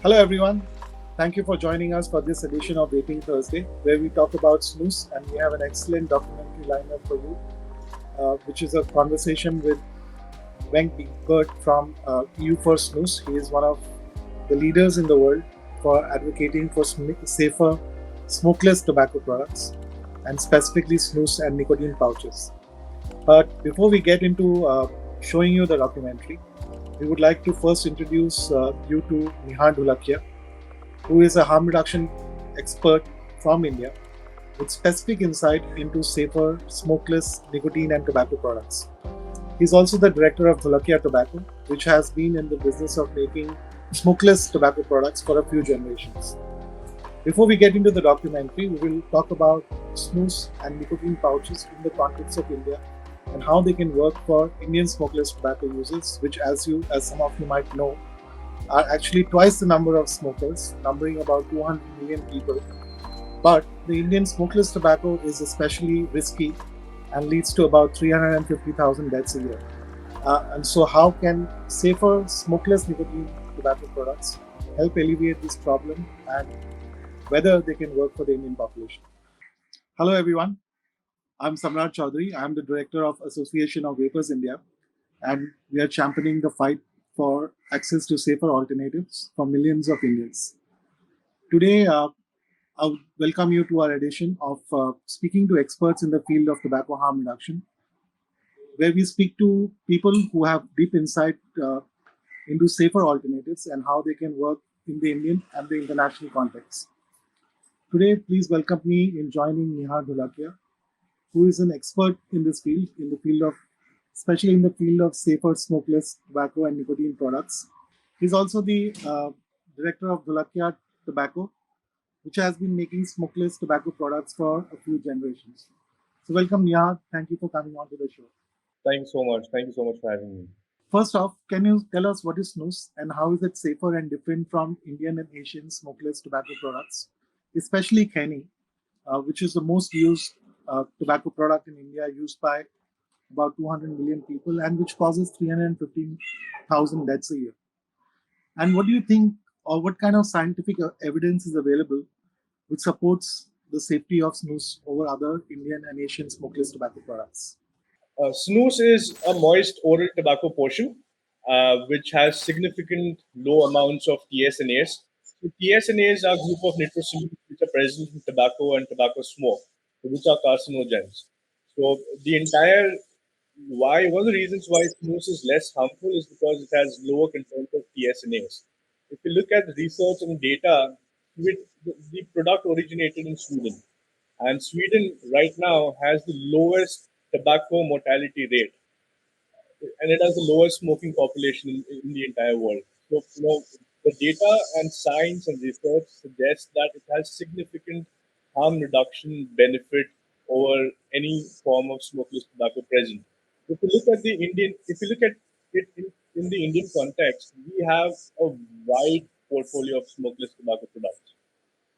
Hello everyone, thank you for joining us for this edition of Vaping Thursday, where we talk about snus, and we have an excellent documentary lineup for you, which is a conversation with Bengt Wiberg from EU for Snus. He is one of the leaders in the world for advocating for safer smokeless tobacco products, and specifically snus and nicotine pouches. But before we get into showing you the documentary, we would like to first introduce you to Nihar Dholakia, who is a harm reduction expert from India with specific insight into safer smokeless nicotine and tobacco products. He's also the director of Dholakia Tobacco, which has been in the business of making smokeless tobacco products for a few generations. Before we get into the documentary, we will talk about snus and nicotine pouches in the context of India and how they can work for Indian smokeless tobacco users, which, as some of you might know, are actually twice the number of smokers, numbering about 200 million people. But the Indian smokeless tobacco is especially risky and leads to about 350,000 deaths a year. And so, how can safer smokeless nicotine tobacco products help alleviate this problem, and whether they can work for the Indian population? Hello, everyone. I'm Samrat Chaudhary. I'm the director of Association of Vapers India, and we are championing the fight for access to safer alternatives for millions of Indians. Today, I would welcome you to our edition of Speaking to Experts in the Field of Tobacco Harm Reduction, where we speak to people who have deep insight into safer alternatives and how they can work in the Indian and the international context. Today, please welcome me in joining Nihar Dholakia, who is an expert in this field, especially in the field of safer smokeless tobacco and nicotine products. He's also the director of Dholakia Tobacco, which has been making smokeless tobacco products for a few generations. So, welcome, Nihar. Thank you for coming on to the show. Thank you so much. Thank you so much for having me. First off, can you tell us what is snus and how is it safer and different from Indian and Asian smokeless tobacco products, especially khaini, which is the most used tobacco product in India, used by about 200 million people, and which causes 315,000 deaths a year. And what do you think, or what kind of scientific evidence is available which supports the safety of snus over other Indian and Asian smokeless tobacco products? Snus is a moist oral tobacco portion, which has significant low amounts of TSNAs. So TSNAs are a group of nitrosamines which are present in tobacco and tobacco smoke, which are carcinogens. So the entire one of the reasons why snus is less harmful is because it has lower content of TSNAs. If you look at research and data, the product originated in Sweden, and Sweden right now has the lowest tobacco mortality rate, and it has the lowest smoking population in the entire world. So, the data and science and research suggests that it has significant harm reduction benefit over any form of smokeless tobacco present. If you look at it in the Indian context, we have a wide portfolio of smokeless tobacco products.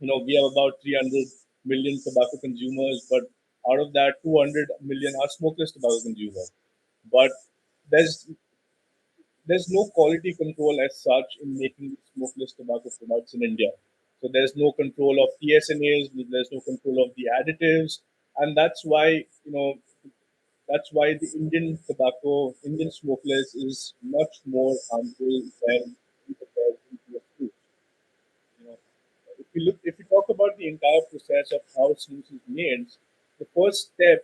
We have about 300 million tobacco consumers, but out of that, 200 million are smokeless tobacco consumers. But there's there's no quality control as such in making smokeless tobacco products in India. So there's no control of TSNAs, there's no control of the additives, and that's why the Indian smokeless is much more harmful than compared to a fruit. You know, if you talk about the entire process of how snus is made, the first step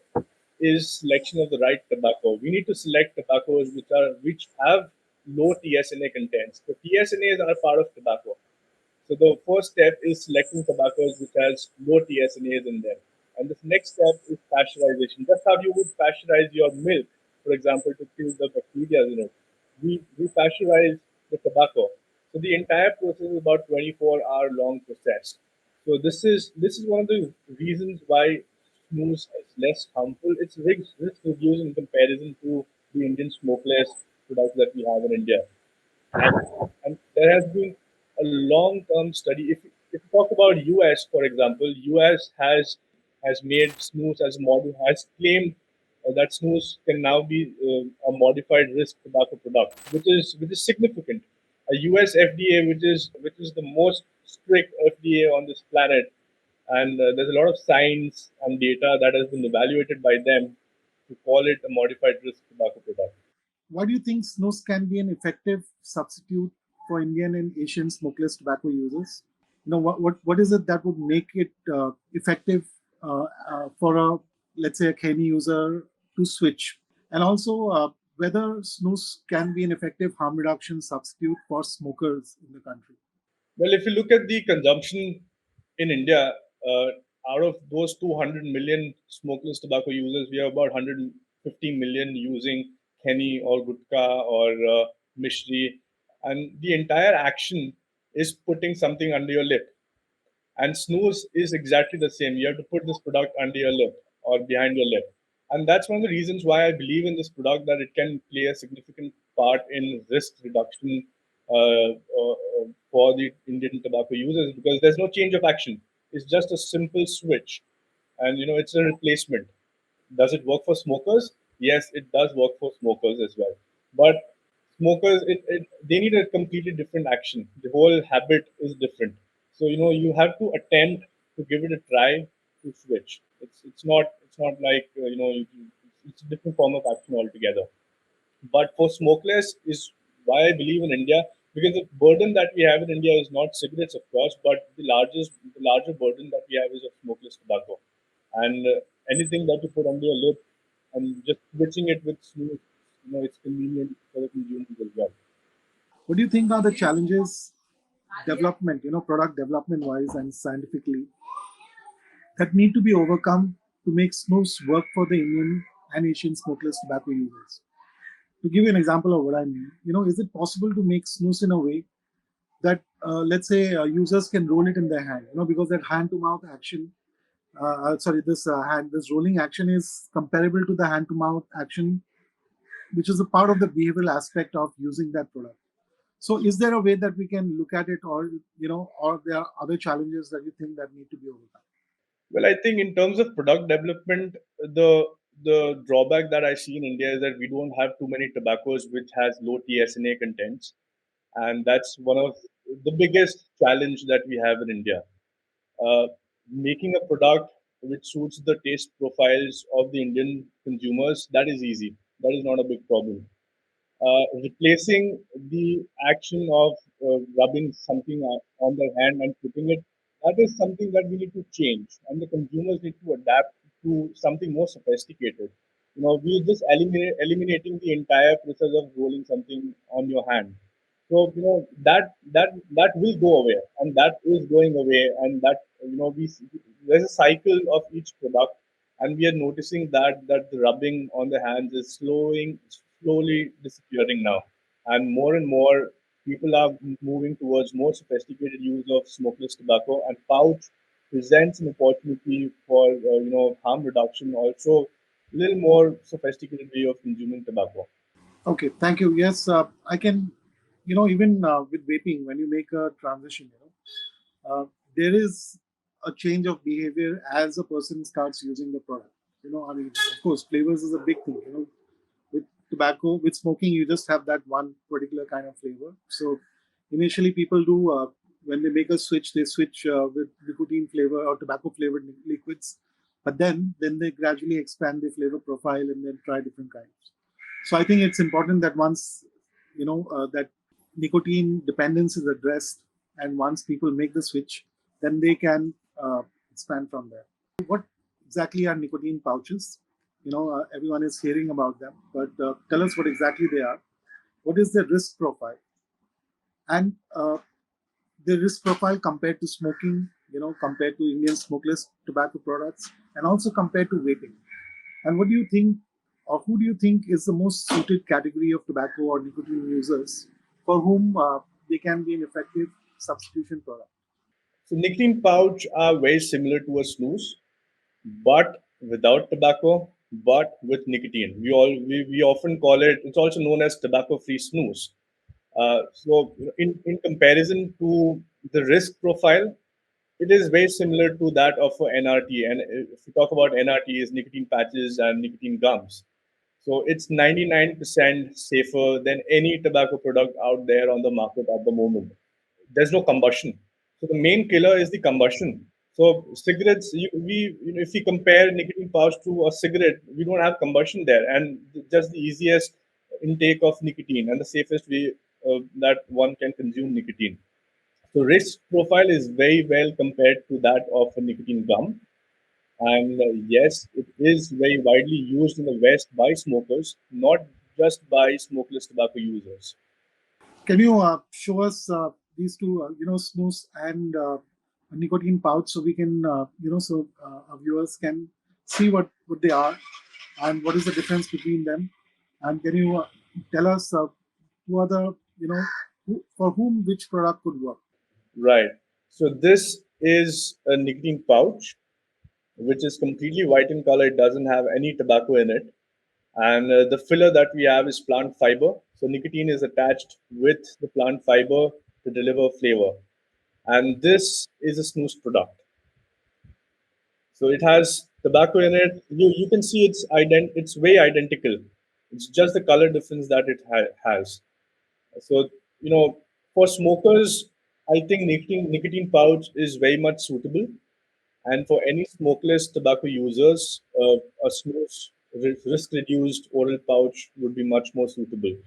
is selection of the right tobacco. We need to select tobaccos which have low TSNA contents. The TSNAs are part of tobacco. So the first step is selecting tobaccos which has low TSNAs in them. And the next step is pasteurization. That's how you would pasteurize your milk, for example, to kill the bacteria in it. We pasteurize the tobacco. So the entire process is about 24-hour long process. So this is one of the reasons why snus is less harmful. It's risk reduced in comparison to the Indian smokeless products that we have in India. And there has been a long-term study. If you talk about US, for example, US has made snus as a model, has claimed that snus can now be a modified risk tobacco product, which is significant. a US FDA, which is the most strict FDA on this planet, and there's a lot of science and data that has been evaluated by them to call it a modified risk tobacco product. Why do you think snus can be an effective substitute for Indian and Asian smokeless tobacco users? What is it that would make it effective for a, let's say, a khaini user to switch? And also, whether snus can be an effective harm reduction substitute for smokers in the country. Well, if you look at the consumption in India, uh, out of those 200 million smokeless tobacco users, we have about 150 million using khaini or gutka or mishri, and the entire action is putting something under your lip. And snooze is exactly the same. You have to put this product under your lip or behind your lip. And that's one of the reasons why I believe in this product, that it can play a significant part in risk reduction for the Indian tobacco users, because there's no change of action. It's just a simple switch. And it's a replacement. Does it work for smokers? Yes, it does work for smokers as well. But smokers, they need a completely different action. The whole habit is different. So you have to attempt to give it a try to switch. It's not like it's a different form of action altogether. But for smokeless is why I believe in India, because the burden that we have in India is not cigarettes, of course, but the larger burden that we have is of smokeless tobacco, and anything that you put under your lip and just switching it with snus, it's convenient for the consumers as well. What do you think are the challenges, development, product development wise and scientifically, that need to be overcome to make snus work for the Indian and Asian smokeless tobacco users? To give you an example of what I mean, is it possible to make snus in a way that, let's say, users can roll it in their hand, because that hand to mouth action, this rolling action is comparable to the hand to mouth action, which is a part of the behavioral aspect of using that product. So, is there a way that we can look at it, or there are other challenges that you think that need to be overcome? Well, I think in terms of product development, the drawback that I see in India is that we don't have too many tobaccos which has low TSNA contents, and that's one of the biggest challenge that we have in India. uh, Making a product which suits the taste profiles of the Indian consumers, that is easy. That is not a big problem. Replacing the action of rubbing something on their hand and putting it, that is something that we need to change, and the consumers need to adapt to something more sophisticated. We're just eliminating the entire process of rolling something on your hand. So that will go away, and that is going away, and that there's a cycle of each product, and we are noticing that the rubbing on the hands is slowly disappearing now, and more people are moving towards more sophisticated use of smokeless tobacco, and pouch presents an opportunity for harm reduction, also a little more sophisticated way of consuming tobacco. Okay, thank you. Yes, I can, even with vaping, when you make a transition, there is a change of behavior as a person starts using the product. I mean, of course, flavors is a big thing. With tobacco, with smoking, you just have that one particular kind of flavor. So initially, people do, when they make a switch, they switch with nicotine flavor or tobacco flavored liquids, but then they gradually expand the flavor profile and then try different kinds. So I think it's important that once that nicotine dependence is addressed, and once people make the switch, then they can expand from there. What exactly are nicotine pouches? Everyone is hearing about them, but tell us what exactly they are. What is the risk profile, and the risk profile compared to smoking? Compared to Indian smokeless tobacco products, and also compared to vaping. And what do you think, or who do you think is the most suited category of tobacco or nicotine users for whom they can be an effective substitution product? So nicotine pouch are very similar to a snus, but without tobacco, but with nicotine. We often call it. It's also known as tobacco-free snus. So in comparison to the risk profile, it is very similar to that of a NRT. And if we talk about NRT, is nicotine patches and nicotine gums. So it's 99% safer than any tobacco product out there on the market at the moment. There's no combustion. So the main killer is the combustion. So cigarettes, if we compare nicotine pouch to a cigarette, we don't have combustion there, and just the easiest intake of nicotine and the safest way that one can consume nicotine. So risk profile is very well compared to that of a nicotine gum. And yes, it is very widely used in the West by smokers, not just by smokeless tobacco users. Can you show us these two, snus and nicotine pouch, so we can, so our viewers can see what they are and what is the difference between them? And can you tell us who are the, for whom which product could work? Right. So this is a nicotine pouch, which is completely white in color. It doesn't have any tobacco in it. And the filler that we have is plant fiber. So nicotine is attached with the plant fiber to deliver flavor. And this is a snus product. So it has tobacco in it. You can see it's way identical. It's just the color difference that it has. So for smokers, I think nicotine pouch is very much suitable. And for any smokeless tobacco users, a snus risk-reduced oral pouch would be much more suitable.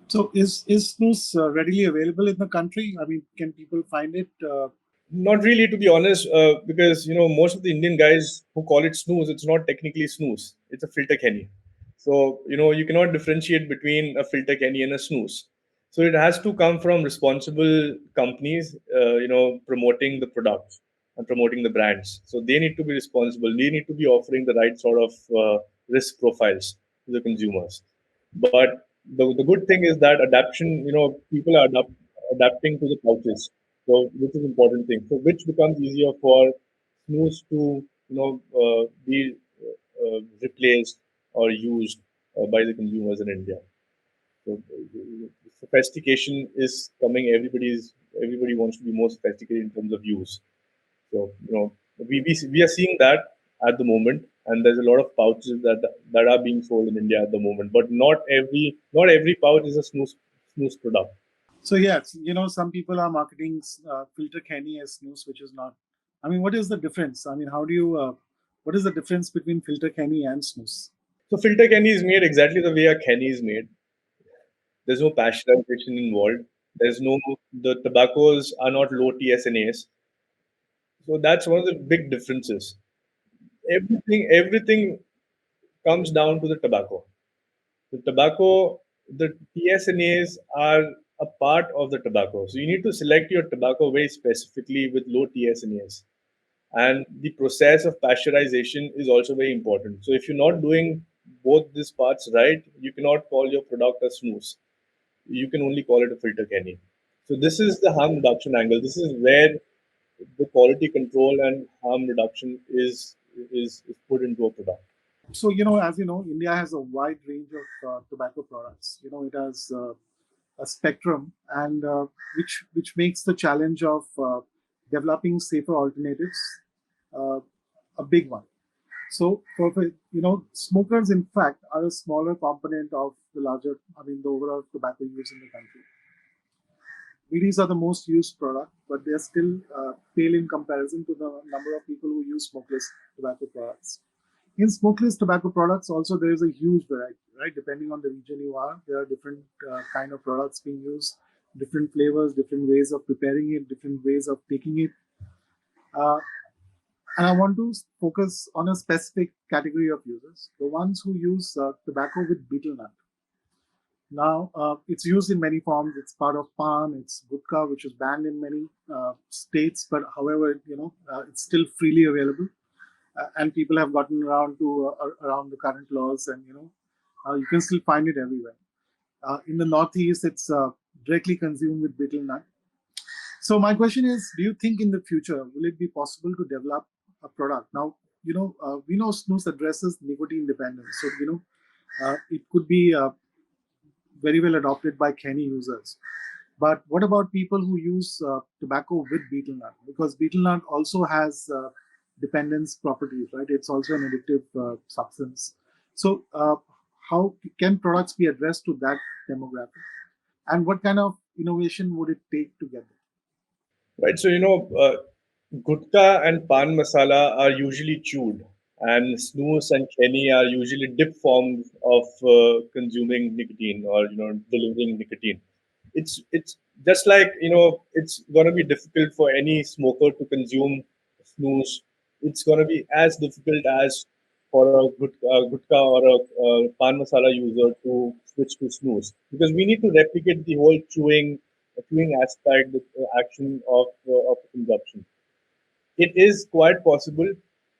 So is snus readily available in the country? I mean, can people find it? Not really, to be honest, because most of the Indian guys who call it snooze, it's not technically snooze. It's a filter khaini. So you cannot differentiate between a filter khaini and a snooze. So it has to come from responsible companies, promoting the products and promoting the brands. So they need to be responsible. They need to be offering the right sort of risk profiles to the consumers. But the good thing is that adaptation, people are adapting to the pouches. So which is important thing. So which becomes easier for snooze to be replaced or used by the consumers in India. So sophistication is coming. Everybody wants to be more sophisticated in terms of use. So we are seeing that at the moment, and there's a lot of pouches that are being sold in India at the moment. But not every pouch is a snooze product. So yes, some people are marketing filter canny as snus, which is not. I mean, what is the difference? I mean, how do you? What is the difference between filter canny and snus? So filter candy is made exactly the way a candy is made. There's no pasteurization involved. There's no The tobaccos are not low TSNAs. So that's one of the big differences. Everything comes down to the tobacco. The tobacco, the TSNAs are a part of the tobacco. So you need to select your tobacco very specifically with low TSNAs. And the process of pasteurization is also very important. So if you're not doing both these parts right, you cannot call your product a snooze. You can only call it a filter canny. So this is the harm reduction angle. This is where the quality control and harm reduction is put into a product. So as you know, India has a wide range of tobacco products. It has a spectrum, and which makes the challenge of developing safer alternatives uh, a big one. So, smokers, in fact, are a smaller component of the overall tobacco use in the country. BDs are the most used product, but they are still pale in comparison to the number of people who use smokeless tobacco products. In smokeless tobacco products, also there is a huge variety, right? Depending on the region you are, there are different kind of products being used, different flavors, different ways of preparing it, different ways of taking it. Uh, and I want to focus on a specific category of users, the ones who use tobacco with betel nut. Now, it's used in many forms. It's part of pan. It's gutka, which is banned in many states, but however, it's still freely available, and people have gotten around to around the current laws, and you can still find it everywhere. In the Northeast, it's directly consumed with betel nut. So my question is, do you think in the future will it be possible to develop a product? Now, we know snus addresses nicotine dependence, so it could be very well adopted by canny users. But what about people who use tobacco with betel nut? Because betel nut also has dependence properties, right? It's also an addictive substance. So, how can products be addressed to that demographic? And what kind of innovation would it take to get there? Right. So, gutka and pan masala are usually chewed, and snus and khaini are usually dip forms of consuming nicotine or delivering nicotine. It's just like it's gonna be difficult for any smoker to consume snus. It's gonna be as difficult as for a gutka or a pan masala user to switch to snus, because we need to replicate the whole chewing aspect, the action of consumption. It is quite possible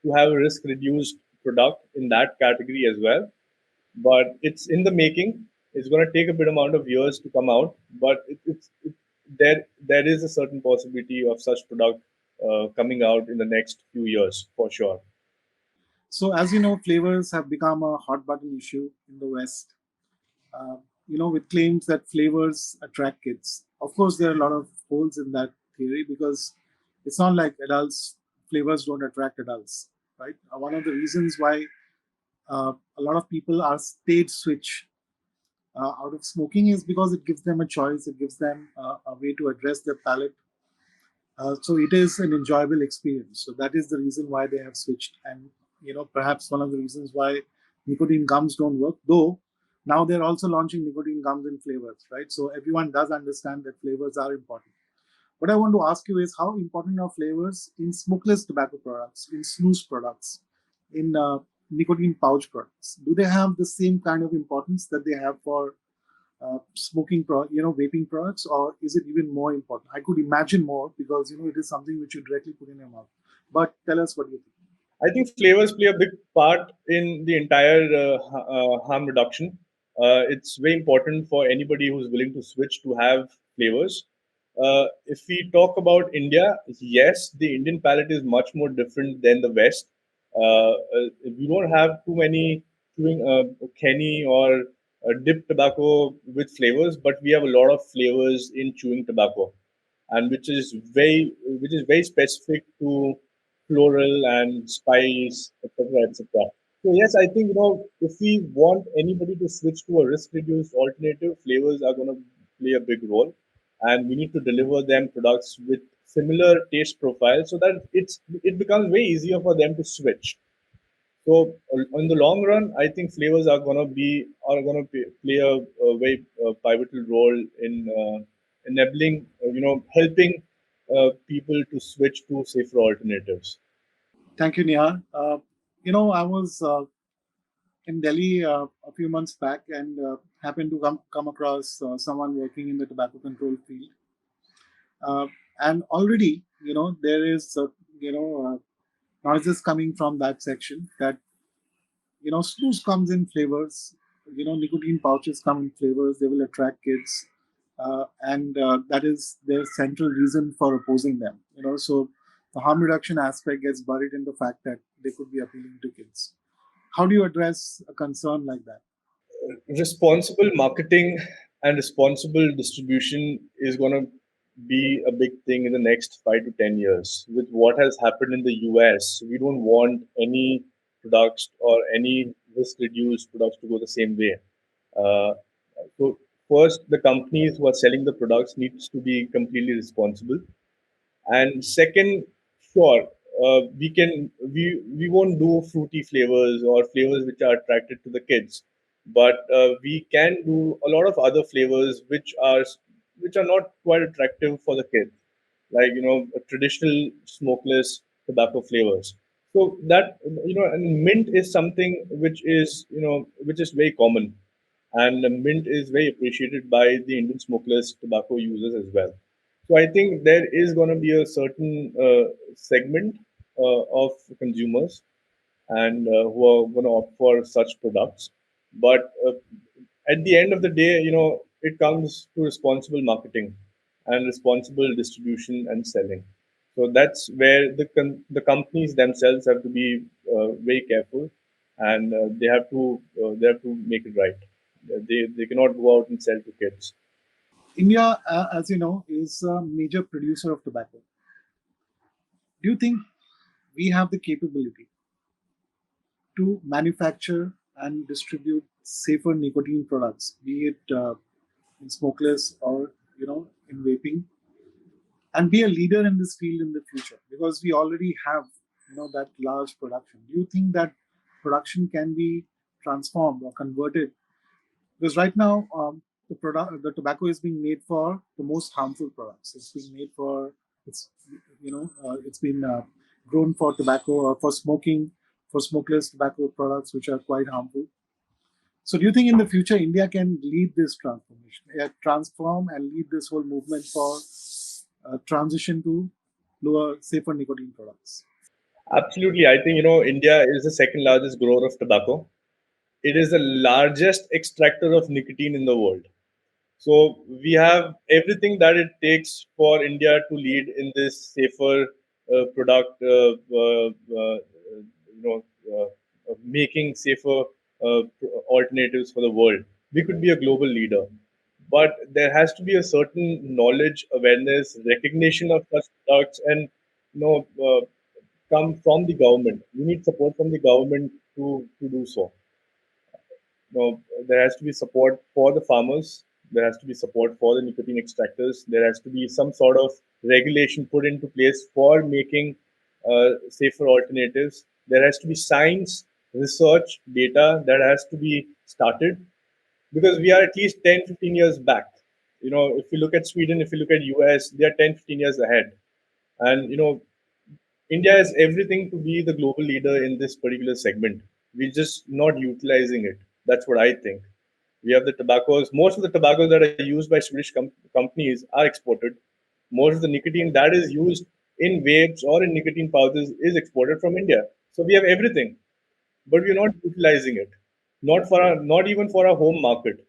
to have a risk reduced product in that category as well, but it's in the making. It's going to take a bit amount of years to come out, but there is a certain possibility of such product coming out in the next few years for sure. So, as you know, flavors have become a hot button issue in the West. Uh, with claims that flavors attract kids. Of course, there are a lot of holes in that theory because it's not like adults flavors don't attract adults, right? One of the reasons why a lot of people are stage switch out of smoking is because it gives them a choice. It gives them a way to address their palate. So it is an enjoyable experience. So that is the reason why they have switched, and perhaps one of the reasons why nicotine gums don't work. Though now they're also launching nicotine gums in flavors, right? So everyone does understand that flavors are important. What I want to ask you is how important are flavors in smokeless tobacco products, in snus products, in nicotine pouch products? Do they have the same kind of importance that they have for vaping products, or is it even more important? I could imagine more because it is something which you directly put in your mouth. But tell us what you think. I think flavors play a big part in the entire harm reduction. It's very important for anybody who's willing to switch to have flavors. If we talk about India, yes, the Indian palate is much more different than the West. We don't have too many chewing khaini or dip tobacco with flavors, but we have a lot of flavors in chewing tobacco, and which is very specific to floral and spice, etc., etc. So yes, I think if we want anybody to switch to a risk-reduced alternative, flavors are going to play a big role, and we need to deliver them products with similar taste profile so that it becomes way easier for them to switch. So in the long run, I think flavors are gonna play a very pivotal role in enabling, helping people to switch to safer alternatives. Thank you, Nihar. I was in Delhi a few months back and happened to come across someone working in the tobacco control field. Uh, and already, there is, noises coming from that section that, snus comes in flavors, nicotine pouches come in flavors, they will attract kids. And that is their central reason for opposing them. So the harm reduction aspect gets buried in the fact that they could be appealing to kids. How do you address a concern like that? Responsible marketing and responsible distribution is going to be a big thing in the next 5 to 10 years. With what has happened in the US, we don't want any products or any risk reduced products to go the same way. Uh, so first, the companies who are selling the products needs to be completely responsible, and second, sure, we won't do fruity flavors or flavors which are attracted to the kids, but we can do a lot of other flavors which are not quite attractive for the kids, like traditional smokeless tobacco flavors. So that and mint is something which is very common, and mint is very appreciated by the Indian smokeless tobacco users as well. So I think there is going to be a certain segment of consumers and who are going to opt for such products. But at the end of the day, it comes to responsible marketing and responsible distribution and selling. So that's where the companies themselves have to be very careful, and they have to make it right. They cannot go out and sell to kids. India, as you know, is a major producer of tobacco. Do you think we have the capability to manufacture and distribute safer nicotine products, be it in smokeless or in vaping, and be a leader in this field in the future, because we already have that large production. Do you think that production can be transformed or converted? Because right now, the tobacco is being made for the most harmful products. It's being made for it's it's been grown for tobacco or for smoking, for smokeless tobacco products which are quite harmful. So do you think in the future India can lead this transformation, transform and lead this whole movement for transition to lower, safer nicotine products? Absolutely. I think, India is the second largest grower of tobacco. It is the largest extractor of nicotine in the world. So we have everything that it takes for India to lead in this safer product, making safer alternatives for the world. We could be a global leader, but there has to be a certain knowledge, awareness, recognition of such products, and come from the government. We need support from the government to do so. There has to be support for the farmers. There has to be support for the nicotine extractors. There has to be some sort of regulation put into place for making safer alternatives. There has to be science, research, data that has to be started, because we are at least 10, 15 years back. If you look at Sweden, if you look at US, they are 10, 15 years ahead. And, India has everything to be the global leader in this particular segment. We're just not utilizing it. That's what I think. We have the tobaccos. Most of the tobaccos that are used by Swedish companies are exported. Most of the nicotine that is used in vapes or in nicotine pouches is exported from India. So we have everything, but we're not utilizing it. Not even for our home market.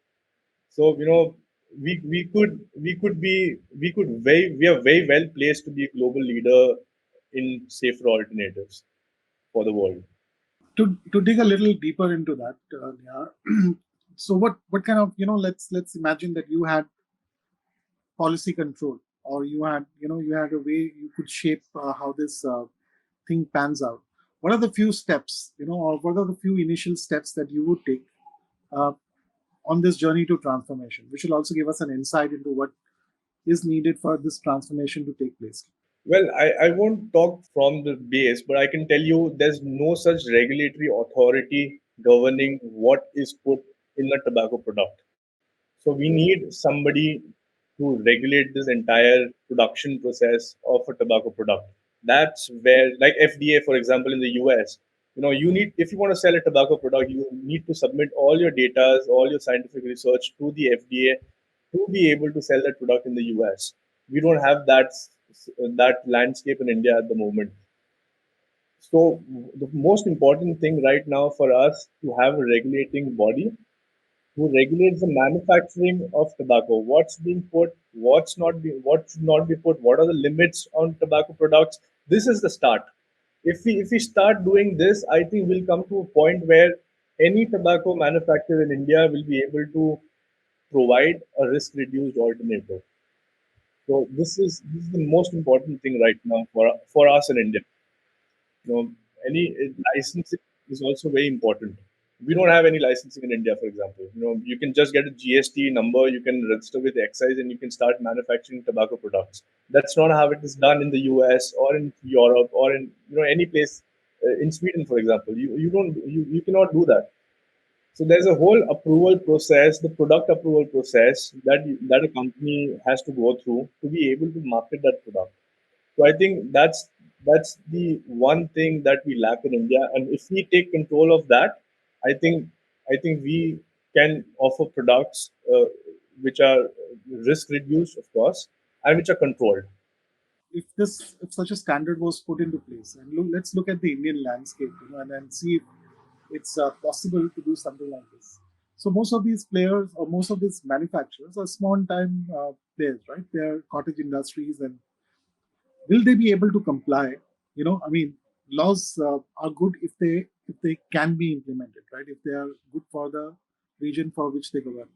So we are very well placed to be a global leader in safer alternatives for the world. To dig a little deeper into that, Nihar, so what kind of let's imagine that you had policy control, or you had a way you could shape how this thing pans out. What are the few steps, or what are the few initial steps that you would take uh, on this journey to transformation, which will also give us an insight into what is needed for this transformation to take place? Well, I won't talk from the base, but I can tell you there's no such regulatory authority governing what is put in a tobacco product. So we need somebody to regulate this entire production process of a tobacco product. That's where, like FDA, for example, in the US, you need, if you want to sell a tobacco product, you need to submit all your data, all your scientific research to the FDA to be able to sell that product in the US. We don't have that landscape in India at the moment. So the most important thing right now for us to have a regulating body who regulates the manufacturing of tobacco. What's being put, what should not be put, what are the limits on tobacco products. This is the start. If we start doing this, I think we'll come to a point where any tobacco manufacturer in India will be able to provide a risk reduced alternative. So this is the most important thing right now for us in India. Any licensing is also very important. We don't have any licensing in India, for example. You can just get a GST number, you can register with excise, and you can start manufacturing tobacco products. That's not how it is done in the US or in Europe or in any place in Sweden, for example. You cannot do that. So there's a whole approval process, the product approval process that a company has to go through to be able to market that product. So I think that's the one thing that we lack in India, and if we take control of that, I think we can offer products which are risk reduced, of course, and which are controlled. If such a standard was put into place, and let's look at the Indian landscape, and then see if it's possible to do something like this. So most of these players, or most of these manufacturers, are small time players, right? They are cottage industries, and will they be able to comply? I mean, laws are good if they can be implemented, right? If they are good for the region for which they govern.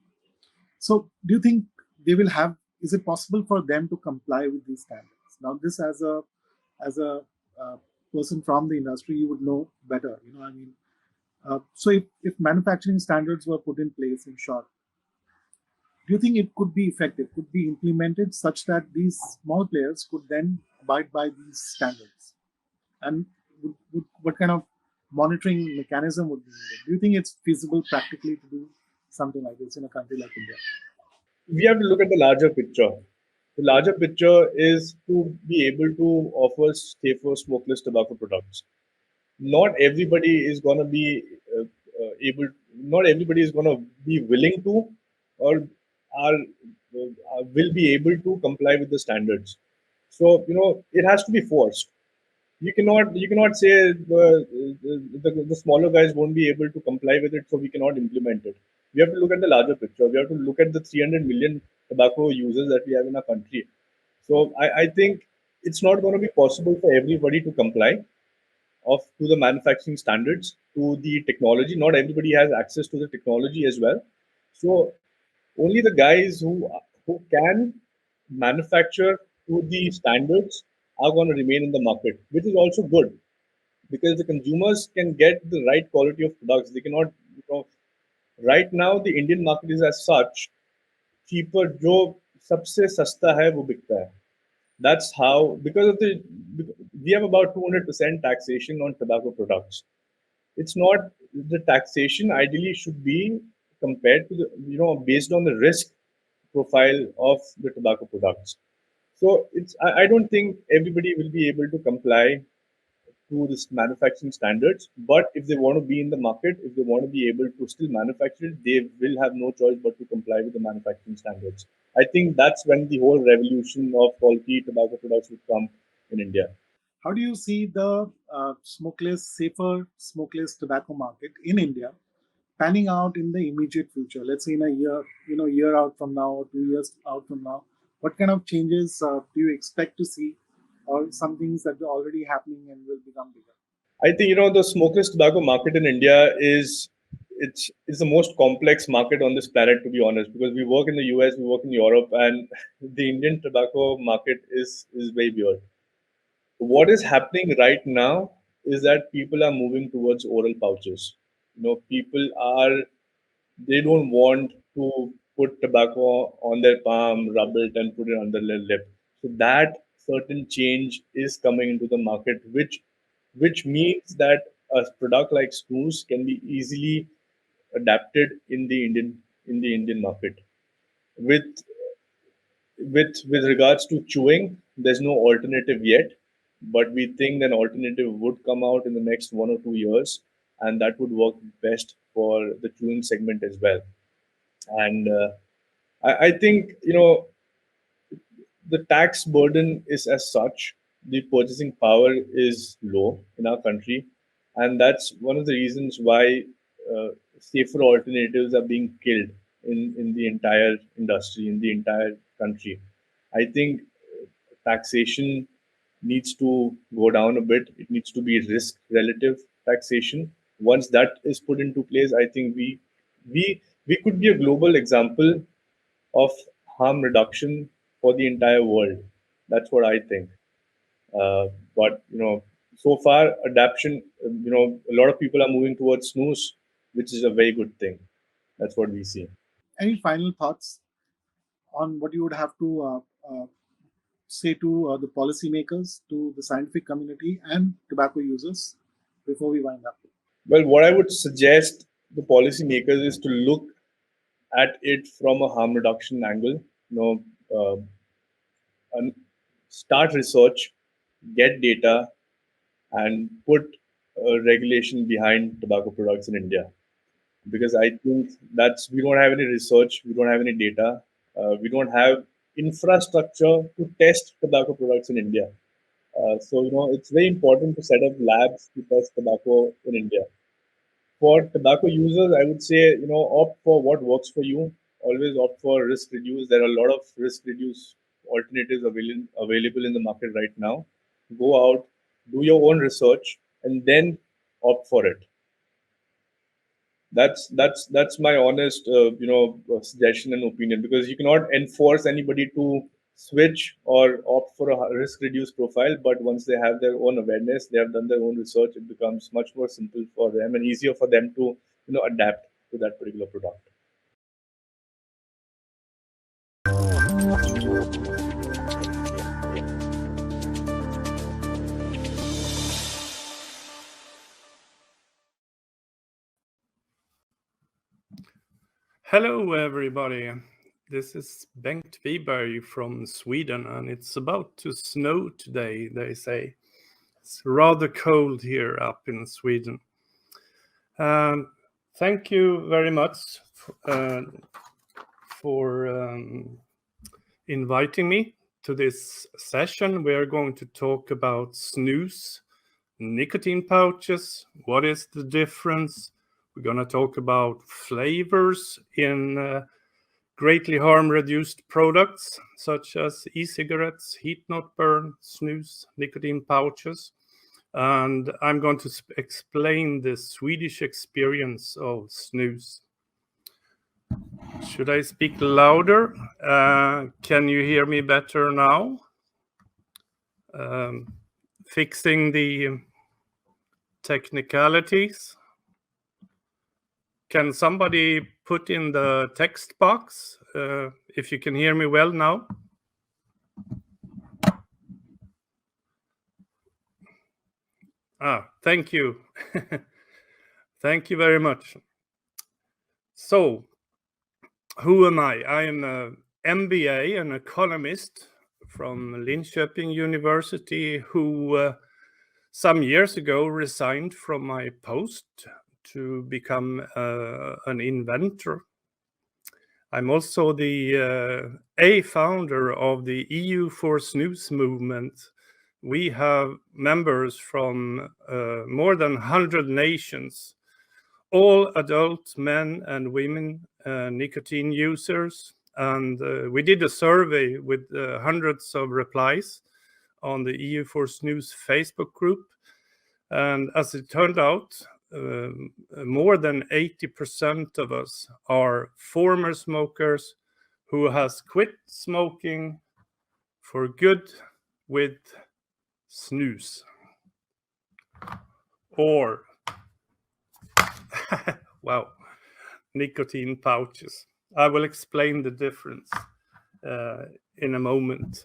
So, do you think they will have? Is it possible for them to comply with these standards? Now, this as a uh, person from the industry, you would know better. I mean, So if manufacturing standards were put in place, in short, do you think it could be effective, could be implemented such that these small players could then abide by these standards? And what kind of monitoring mechanism would be needed? Do you think it's feasible practically to do something like this in a country like India? We have to look at the larger picture. The larger picture is to be able to offer safer smokeless tobacco products. Not everybody is going to be able, not everybody is going to be willing to or are will be able to comply with the standards. So, it has to be forced. You cannot say the smaller guys won't be able to comply with it, so we cannot implement it. We have to look at the larger picture. We have to look at the 300 million tobacco users that we have in our country. So I think it's not going to be possible for everybody to comply of to the manufacturing standards, to the technology. Not everybody has access to the technology as well. So only the guys who can manufacture to the standards are going to remain in the market, which is also good because the consumers can get the right quality of products. They cannot, right now the Indian market is as such cheaper. जो सबसे सस्ता है वो बिकता है. That's how, because of the, we have about 200% taxation on tobacco products. It's not, the taxation ideally should be compared to the, based on the risk profile of the tobacco products. So I don't think everybody will be able to comply to this manufacturing standards. But if they want to be in the market, if they want to be able to still manufacture it, they will have no choice but to comply with the manufacturing standards. I think that's when the whole revolution of quality tobacco products will come in India. How do you see the safer smokeless tobacco market in India panning out in the immediate future? Let's say in a year, year out from now or 2 years out from now. What kind of changes do you expect to see, or some things that are already happening and will become bigger? I think the smokeless tobacco market in India is the most complex market on this planet, to be honest, because we work in the US, we work in Europe, and the Indian tobacco market is very weird. What is happening right now is that people are moving towards oral pouches. People are, they don't want to put tobacco on their palm, rub it, and put it under their lip. So that certain change is coming into the market, which means that a product like Snus can be easily adapted in the Indian market. With with regards to chewing, there's no alternative yet, but we think an alternative would come out in the next 1 or 2 years, and that would work best for the chewing segment as well. And I think the tax burden is as such. The purchasing power is low in our country, and that's one of the reasons why safer alternatives are being killed in the entire industry, in the entire country. I think taxation needs to go down a bit. It needs to be risk relative taxation. Once that is put into place, I think we could be a global example of harm reduction for the entire world. That's what I think. But so far adaptation, a lot of people are moving towards snooze, which is a very good thing. That's what we see. Any final thoughts on what you would have to say to the policymakers, to the scientific community, and tobacco users before we wind up? Well, what I would suggest the policymakers is to look at it from a harm reduction angle. And start research, get data, and put regulation behind tobacco products in India. Because I think that's, we don't have any research, we don't have any data, we don't have infrastructure to test tobacco products in India. So it's very important to set up labs to test tobacco in India. For tobacco users, I would say, opt for what works for you. Always opt for risk reduce. There are a lot of risk reduce alternatives available in the market right now. Go out, do your own research, and then opt for it. That's my honest, suggestion and opinion, because you cannot enforce anybody to switch or opt for a risk reduced profile. But once they have their own awareness, they have done their own research, it becomes much more simple for them and easier for them to adapt to that particular product. Hello, everybody. This is Bengt Wiberg from Sweden, and it's about to snow today, they say. It's rather cold here up in Sweden. Thank you very much for inviting me to this session. We are going to talk about snus, nicotine pouches. What is the difference? We're going to talk about flavors in greatly harm-reduced products, such as e-cigarettes, heat-not-burn, snus, nicotine pouches. And I'm going to explain the Swedish experience of snus. Should I speak louder? Can you hear me better now? Fixing the technicalities. Can somebody put in the text box if you can hear me well now? Thank you. Thank you very much. So, who am I? I am an MBA, an economist from Linköping University who some years ago resigned from my post to become an inventor. I'm also the founder of the EU for Snus movement. We have members from more than 100 nations, all adult men and women nicotine users. And we did a survey with hundreds of replies on the EU for Snus Facebook group. And as it turned out, more than 80% of us are former smokers who has quit smoking for good with snus. Or, wow, nicotine pouches. I will explain the difference in a moment.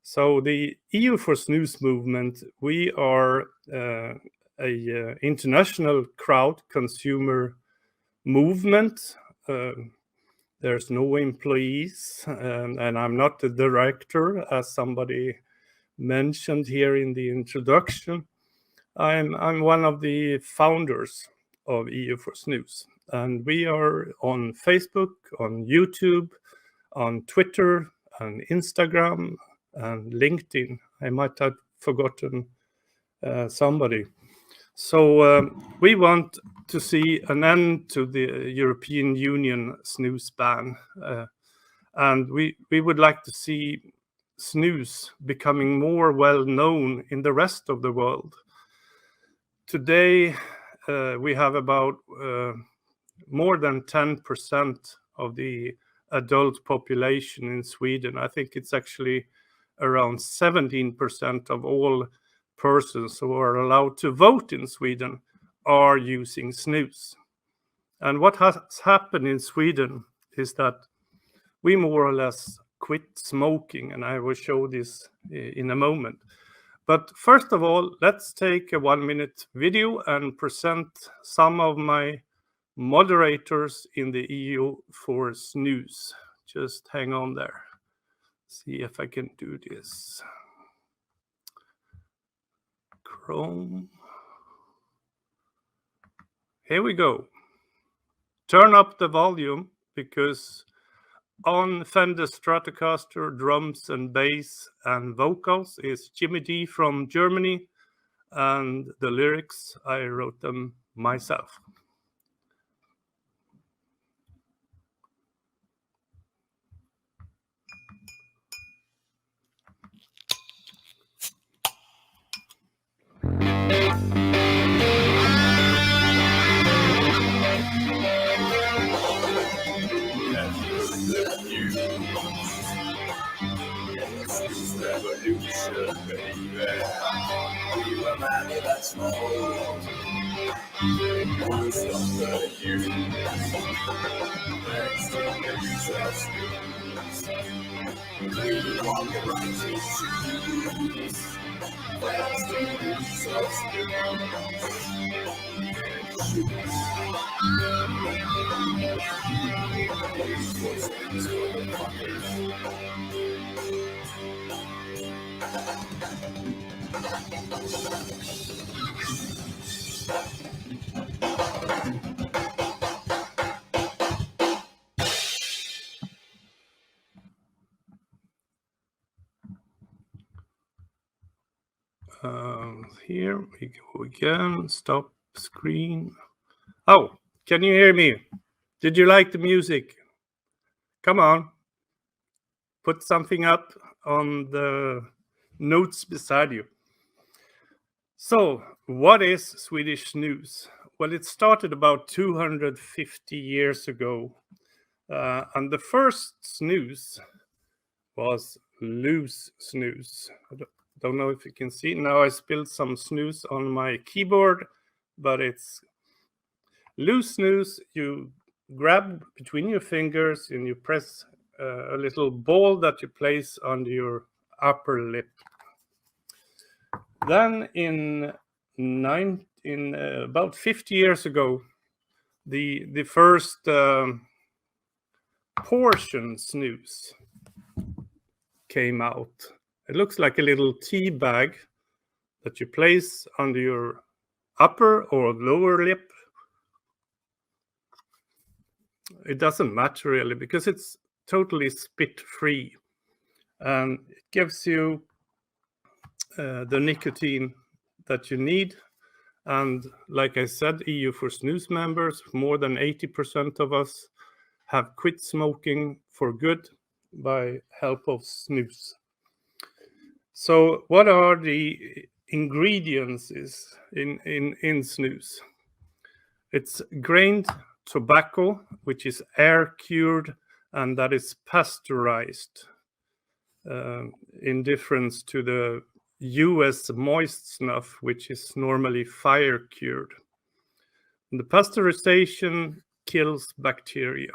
So the EU for Snus movement, we are a international crowd consumer movement. There's no employees, and I'm not the director, as somebody mentioned here in the introduction. I'm one of the founders of EU for Snus, and we are on Facebook, on YouTube, on Twitter, on Instagram, and LinkedIn. I might have forgotten somebody. So we want to see an end to the European Union snus ban. And we would like to see snus becoming more well known in the rest of the world. Today, we have about more than 10% of the adult population in Sweden. I think it's actually around 17% of all persons who are allowed to vote in Sweden are using snus. And what has happened in Sweden is that we more or less quit smoking, and I will show this in a moment. But first of all, let's take a 1-minute video and present some of my moderators in the EU for snus. Just hang on there. See if I can do this. Chrome. Here we go. Turn up the volume, because on Fender Stratocaster drums and bass and vocals is Jimmy D from Germany, and the lyrics, I wrote them myself. Here we go again. Stop screen. Oh, can you hear me? Did you like the music? Come on. Put something up on the notes beside you. So, what is Swedish snus? Well, it started about 250 years ago. And the first snus was loose snus. I don't know if you can see. Now I spilled some snus on my keyboard, but it's loose snus. You grab between your fingers and you press a little ball that you place on your upper lip. Then in about 50 years ago, the first portion snus came out. It looks like a little tea bag that you place under your upper or lower lip. It doesn't matter really because it's totally spit free, and it gives you the nicotine that you need. And like I said, EU for Snus members, more than 80% of us have quit smoking for good by help of snus. So what are the ingredients in snus? It's grained tobacco, which is air cured, and that is pasteurized, in difference to the US moist snuff, which is normally fire cured. And the pasteurization kills bacteria.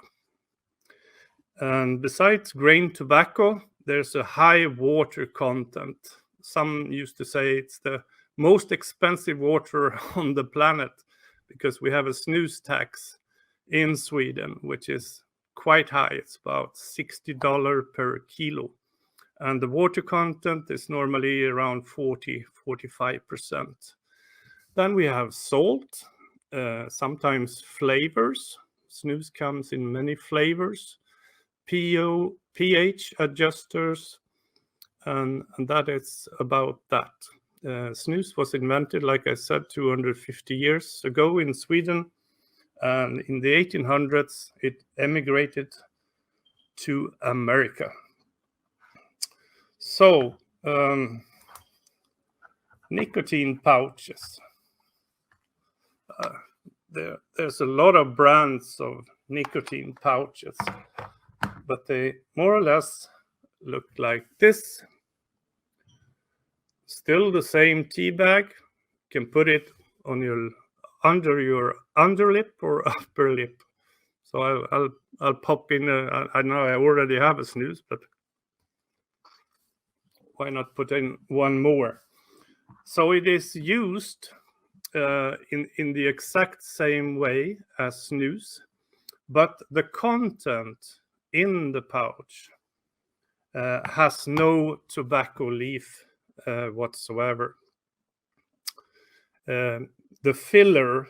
And besides grain tobacco, there's a high water content. Some used to say it's the most expensive water on the planet because we have a snus tax in Sweden, which is quite high. It's about $60 per kilo. And the water content is normally around 40-45%. Then we have salt, sometimes flavors. Snus comes in many flavors. pH adjusters, and that is about that. Snus was invented, like I said, 250 years ago in Sweden, and in the 1800s it emigrated to America. So, nicotine pouches. There's a lot of brands of nicotine pouches, but they more or less look like this. Still the same tea bag. You can put it on your under your underlip or upper lip. So I'll pop in. I know I already have a snus, but why not put in one more? So it is used in the exact same way as snus, but the content in the pouch has no tobacco leaf whatsoever. The filler,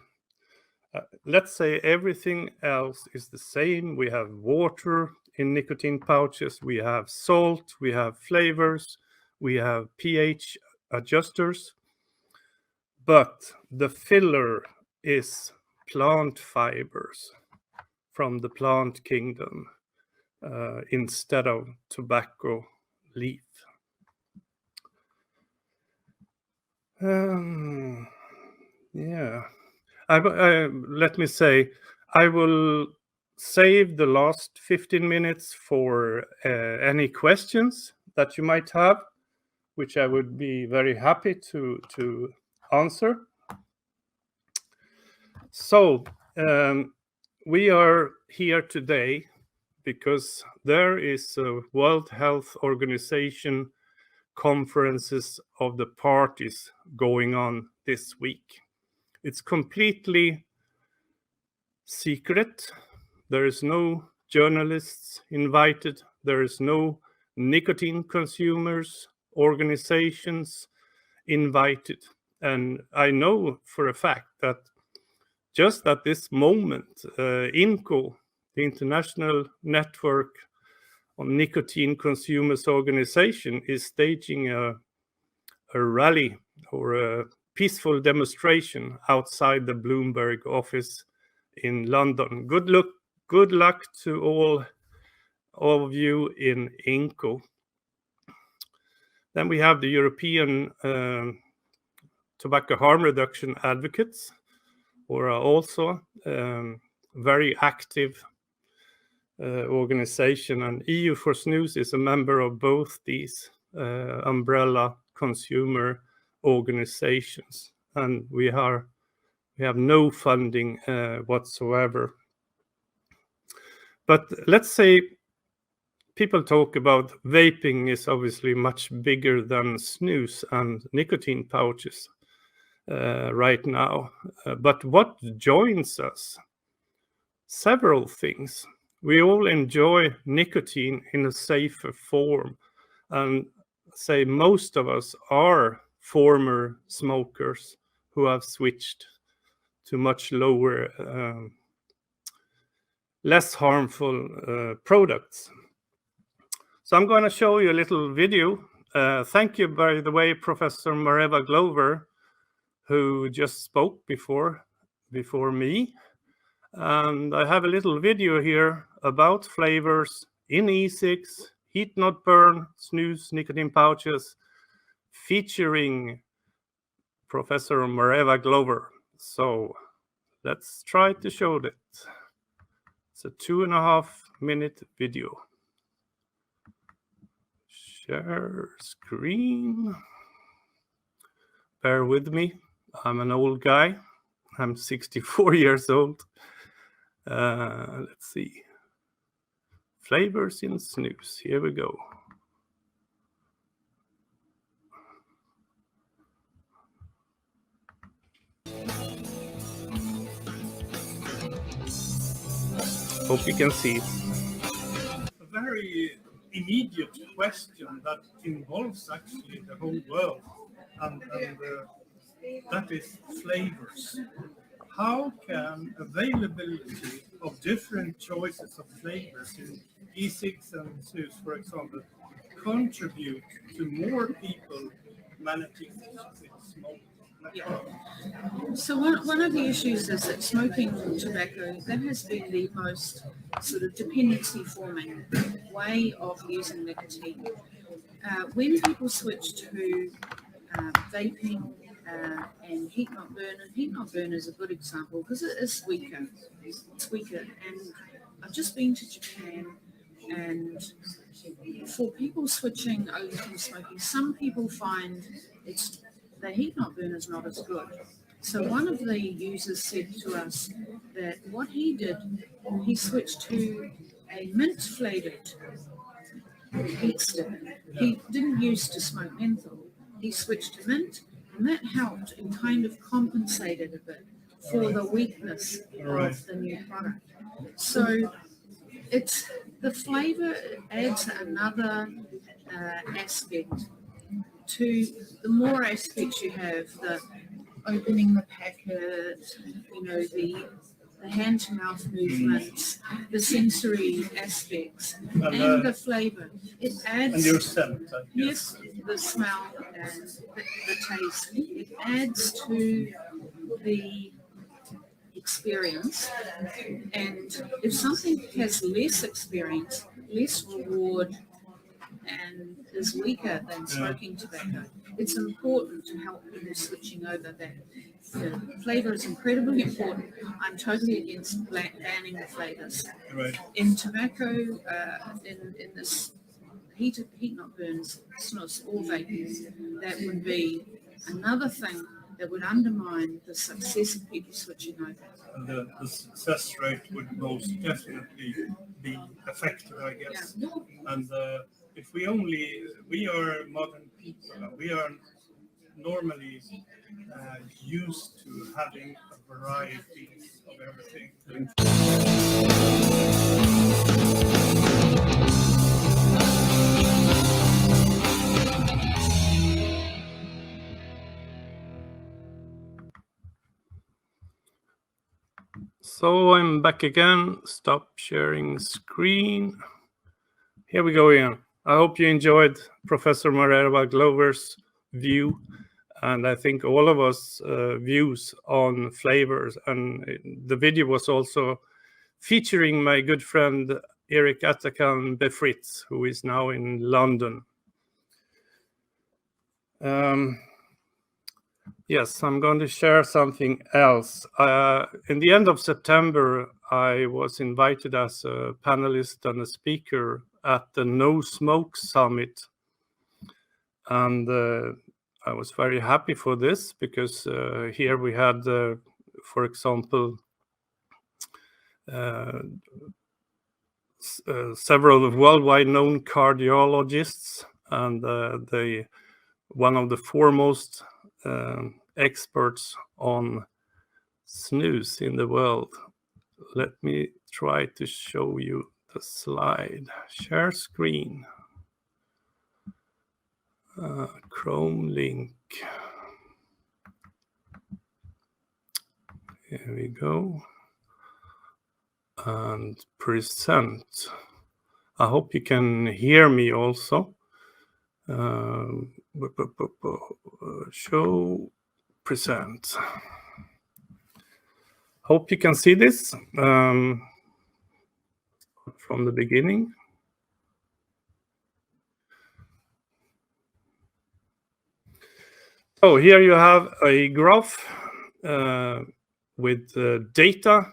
let's say everything else is the same. We have water in nicotine pouches, we have salt, we have flavors, we have pH adjusters, but the filler is plant fibers from the plant kingdom instead of tobacco leaf. Yeah, let me say, I will save the last 15 minutes for any questions that you might have, which I would be very happy to answer. So we are here today because there is a World Health Organization conferences of the parties going on this week. It's completely secret. There is no journalists invited. There is no nicotine consumers organizations invited. And I know for a fact that just at this moment, INCO, the International Network on Nicotine Consumers Organization, is staging a rally or a peaceful demonstration outside the Bloomberg office in London. Good luck to all of you in INCO. Then we have the European Tobacco Harm Reduction Advocates, who are also very active organization, and EU for Snus is a member of both these umbrella consumer organizations, and we have no funding whatsoever. But let's say people talk about vaping is obviously much bigger than snus and nicotine pouches right now. But what joins us? Several things. We all enjoy nicotine in a safer form, and say most of us are former smokers who have switched to much lower, less harmful products. So I'm going to show you a little video. Thank you, by the way, Professor Mareva Glover, who just spoke before me. And I have a little video here about flavors in e-cigs, heat not burn, snus, nicotine pouches, featuring Professor Mareva Glover. So let's try to show that. It's a 2.5-minute video. Share screen. Bear with me. I'm an old guy. I'm 64 years old. Let's see. Flavors in snus. Here we go. Hope you can see. A very immediate question that involves actually the whole world, and that is flavors. How can availability of different choices of flavors in e-cigs and snus, for example, contribute to more people managing to smoke? Yeah. So one of the issues is that smoking tobacco, that has been the most sort of dependency forming way of using nicotine. When people switch to vaping and heat not burn, and heat not burn is a good example because it is weaker. It's weaker. And I've just been to Japan, and for people switching over from smoking, some people find the heat not burn is not as good. So one of the users said to us that what he did, he switched to a mint flavored heat stick. He didn't used to smoke menthol. He switched to mint, and that helped and kind of compensated a bit for the weakness of the new product. So it's the flavor adds another aspect to the more aspects you have, the opening the packet, the hand-to-mouth movements, the sensory aspects, and the flavor. It adds... And your scent. Yes, the smell and the taste. It adds to the experience. And if something has less experience, less reward, and is weaker than smoking tobacco, it's important to help people switching over that. The flavour is incredibly important. I'm totally against banning the flavours. Right. In tobacco, in this heat not burns, snus or vaping, that would be another thing that would undermine the success of people switching over. The success rate would most definitely be affected, I guess. Yeah. And if we are modern people, and we are normally used to having a variety of everything. So I'm back again. Stop sharing screen. Here we go again. I hope you enjoyed Professor Mareva Glover's view, and I think all of us views on flavors. And the video was also featuring my good friend Eric Atakan Befritz, who is now in London. Yes, I'm going to share something else. In the end of September, I was invited as a panelist and a speaker at the No Smoke Summit. And I was very happy for this because here we had, for example, several worldwide known cardiologists and one of the foremost experts on snus in the world. Let me try to show you the slide. Share screen. Chrome link. Here we go. And present. I hope you can hear me also. Show present. Hope you can see this from the beginning. So here you have a graph with data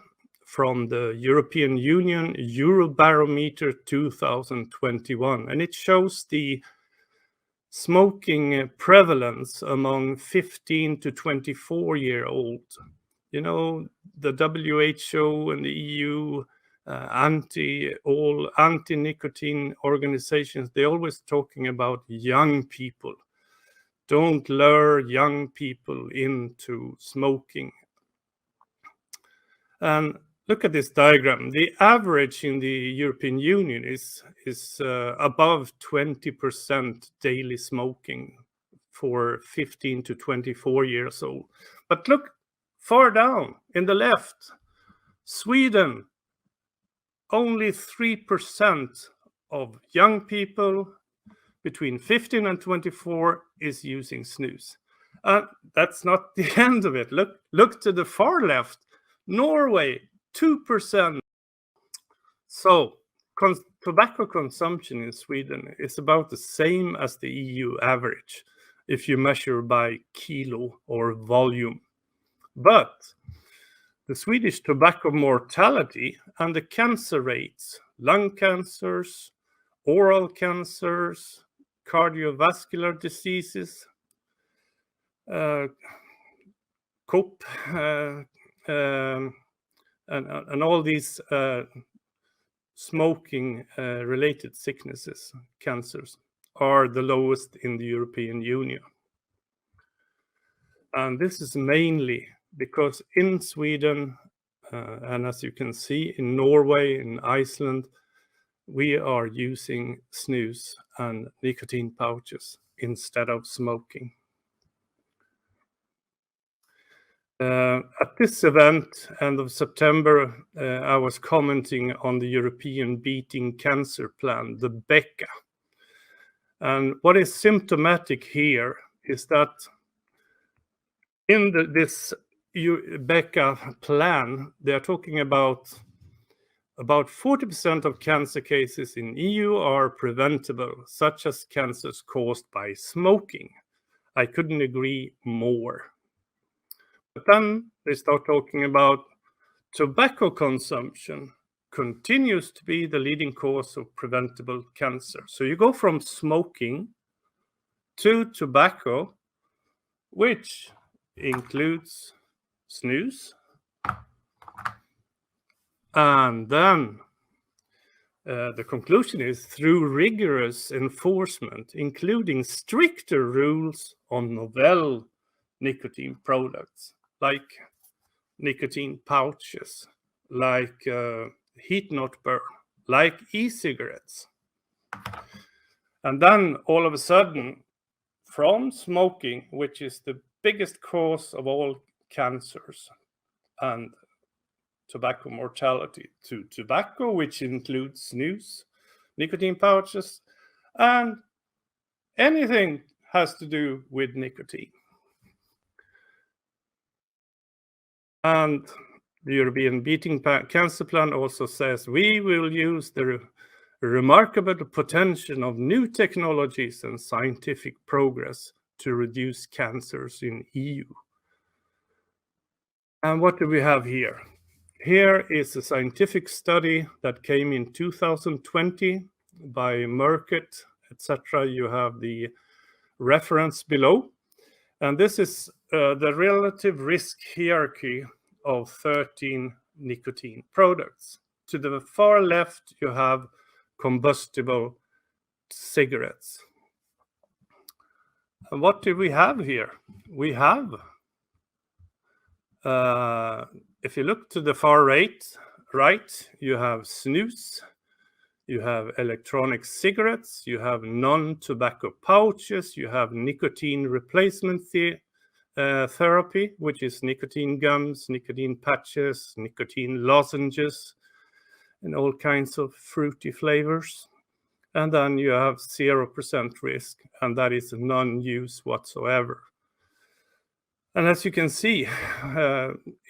from the European Union Eurobarometer 2021, and it shows the smoking prevalence among 15 to 24-year-old. You know, the WHO and the EU, anti-nicotine organizations, they're always talking about young people. Don't lure young people into smoking. And look at this diagram. The average in the European Union is above 20% daily smoking for 15 to 24 years old. But look far down in the left, Sweden, only 3% of young people between 15 and 24 is using snus. That's not the end of it. Look to the far left, Norway, 2%. So tobacco consumption in Sweden is about the same as the EU average if you measure by kilo or volume. But the Swedish tobacco mortality and the cancer rates, lung cancers, oral cancers, cardiovascular diseases, COP, and all these smoking related sicknesses, cancers, are the lowest in the European Union. And this is mainly because in Sweden, and as you can see in Norway, in Iceland, we are using snus and nicotine pouches instead of smoking. At this event, end of September, I was commenting on the European Beating Cancer Plan, the BECA. And what is symptomatic here is that in this BECA plan, they are talking about 40% of cancer cases in EU are preventable, such as cancers caused by smoking. I couldn't agree more. But then they start talking about tobacco consumption continues to be the leading cause of preventable cancer. So you go from smoking to tobacco, which includes snus. And then the conclusion is through rigorous enforcement, including stricter rules on novel nicotine products, like nicotine pouches, like heat not burn, like e-cigarettes. And then all of a sudden, from smoking, which is the biggest cause of all cancers and tobacco mortality, to tobacco, which includes snus, nicotine pouches, and anything has to do with nicotine. And the European Beating Cancer Plan also says we will use the remarkable potential of new technologies and scientific progress to reduce cancers in EU. And what do we have here? Here is a scientific study that came in 2020 by Merck, etc. You have the reference below. And this is the relative risk hierarchy of 13 nicotine products. To the far left, you have combustible cigarettes. And what do we have here? We have, if you look to the far right, you have snus, you have electronic cigarettes, you have non-tobacco pouches, you have nicotine replacement therapy, which is nicotine gums, nicotine patches, nicotine lozenges, and all kinds of fruity flavors. And then you have 0% risk, and that is non-use whatsoever. And as you can see,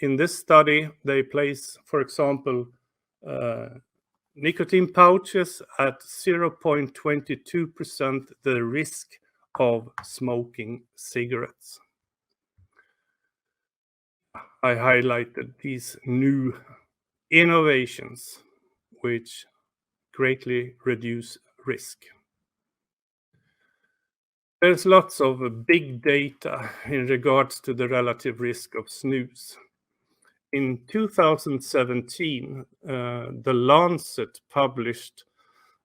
in this study, they place, for example, nicotine pouches at 0.22% the risk of smoking cigarettes. I highlighted these new innovations which greatly reduce risk. There's lots of big data in regards to the relative risk of snus. In 2017, The Lancet published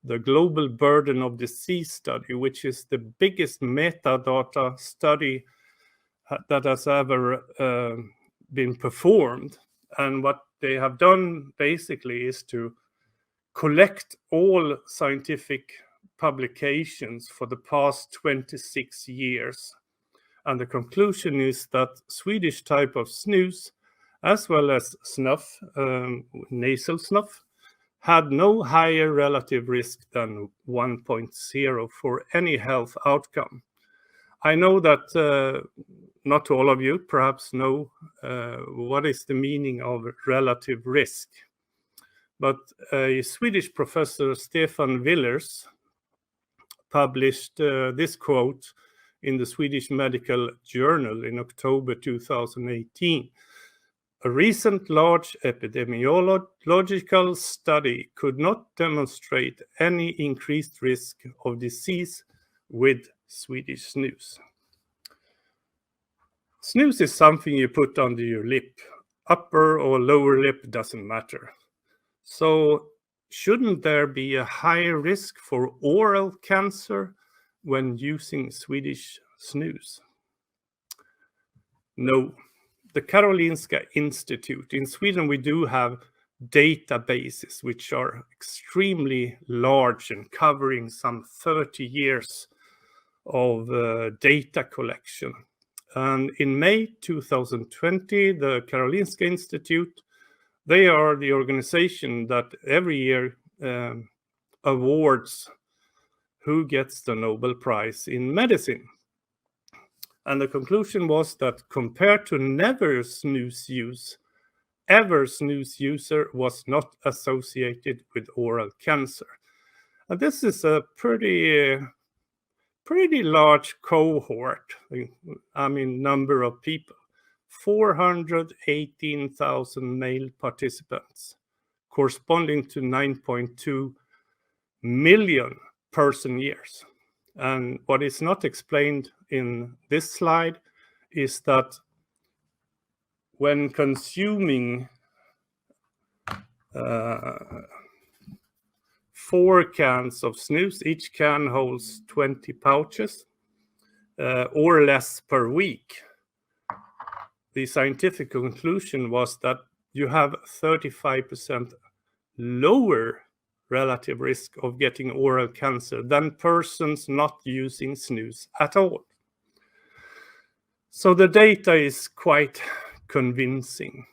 the Global Burden of Disease study, which is the biggest metadata study that has ever been performed. And what they have done basically is to collect all scientific publications for the past 26 years. And the conclusion is that Swedish type of snus, as well as snuff, nasal snuff, had no higher relative risk than 1.0 for any health outcome. I know that not all of you perhaps know what is the meaning of relative risk. But a Swedish professor, Stefan Willers, published this quote in the Swedish Medical Journal in October 2018. A recent large epidemiological study could not demonstrate any increased risk of disease with Swedish snus. Snus is something you put under your lip. Upper or lower lip doesn't matter. So shouldn't there be a higher risk for oral cancer when using Swedish snus? No. The Karolinska Institute, in Sweden we do have databases which are extremely large and covering some 30 years of data collection. And in May 2020, the Karolinska Institute, they are the organization that every year awards who gets the Nobel Prize in medicine. And the conclusion was that compared to never snus use, ever snus user was not associated with oral cancer. And this is a pretty large cohort, I mean number of people. 418,000 male participants, corresponding to 9.2 million person years. And what is not explained in this slide is that when consuming 4 cans of snus, each can holds 20 pouches or less per week, the scientific conclusion was that you have 35% lower relative risk of getting oral cancer than persons not using snus at all. So the data is quite convincing.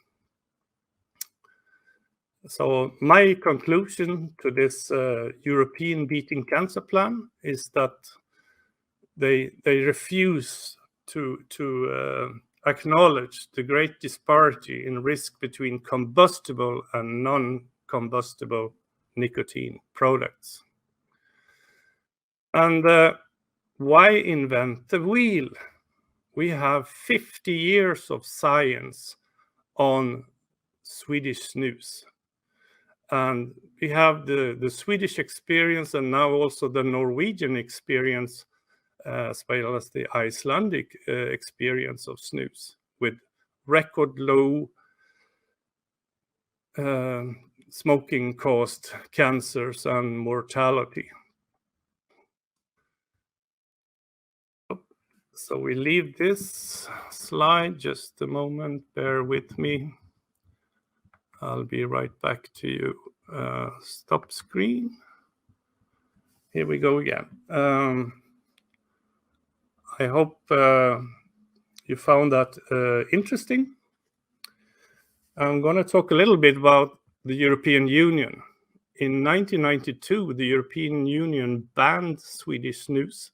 So my conclusion to this European Beating Cancer Plan is that they refuse to acknowledge the great disparity in risk between combustible and non-combustible nicotine products. And why invent the wheel? We have 50 years of science on Swedish snus. And we have the Swedish experience and now also the Norwegian experience, as well as the Icelandic experience of snus, with record low smoking caused cancers and mortality. So we leave this slide just a moment, bear with me. I'll be right back to you. Stop screen. Here we go again. I hope you found that interesting. I'm going to talk a little bit about the European Union. In 1992, the European Union banned Swedish snus.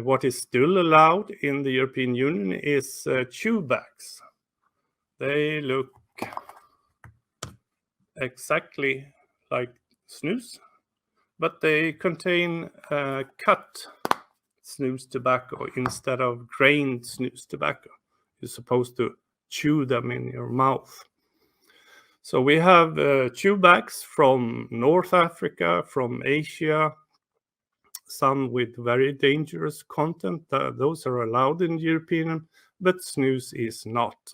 What is still allowed in the European Union is chew bags. They look exactly like snus, but they contain cut snus tobacco instead of grained snus tobacco. You're supposed to chew them in your mouth. So we have chew bags from North Africa, from Asia, some with very dangerous content. Those are allowed in the European, but snus is not.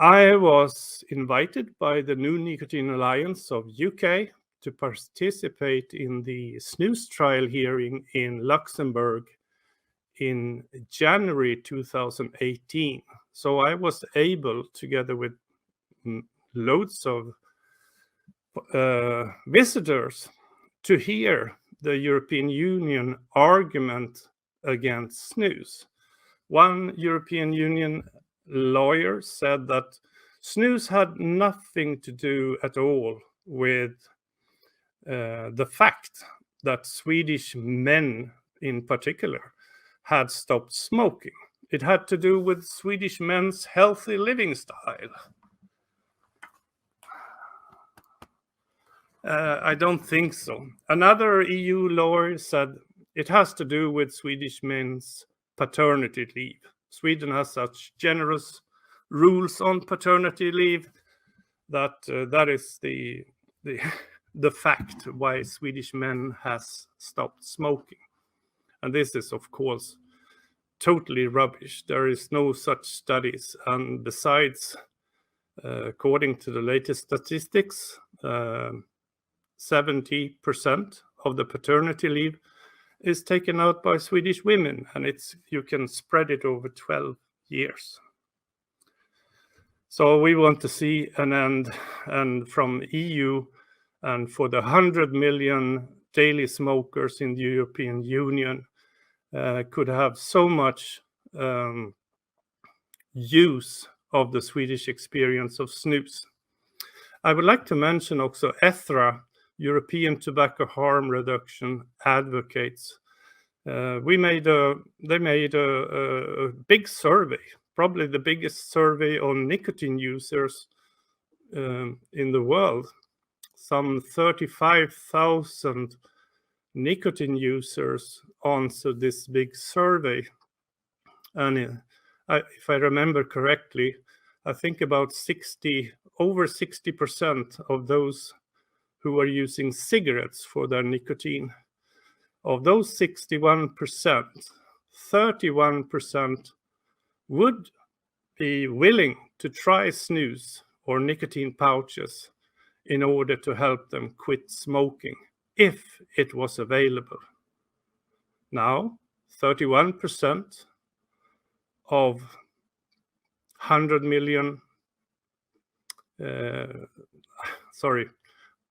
I was invited by the New Nicotine Alliance of UK to participate in the snus trial hearing in Luxembourg in January 2018. So I was able, together with loads of visitors, to hear the European Union argument against snus. One European Union lawyer said that snus had nothing to do at all with the fact that Swedish men in particular had stopped smoking. It had to do with Swedish men's healthy living style. I don't think so. Another EU lawyer said it has to do with Swedish men's paternity leave. Sweden has such generous rules on paternity leave that that is the fact why Swedish men has stopped smoking. And this is, of course, totally rubbish. There is no such studies. And besides, according to the latest statistics, 70% of the paternity leave is taken out by Swedish women, and you can spread it over 12 years. So we want to see an end, and from EU, and for the 100 million daily smokers in the European Union could have so much use of the Swedish experience of snus. I would like to mention also ETHRA, European Tobacco Harm Reduction Advocates. They made a big survey, probably the biggest survey on nicotine users in the world. Some 35,000 nicotine users answered this big survey. And if I remember correctly, I think about over 60% of those who are using cigarettes for their nicotine. Of those 61%, 31% would be willing to try snus or nicotine pouches in order to help them quit smoking if it was available. Now, 31% of 100 million,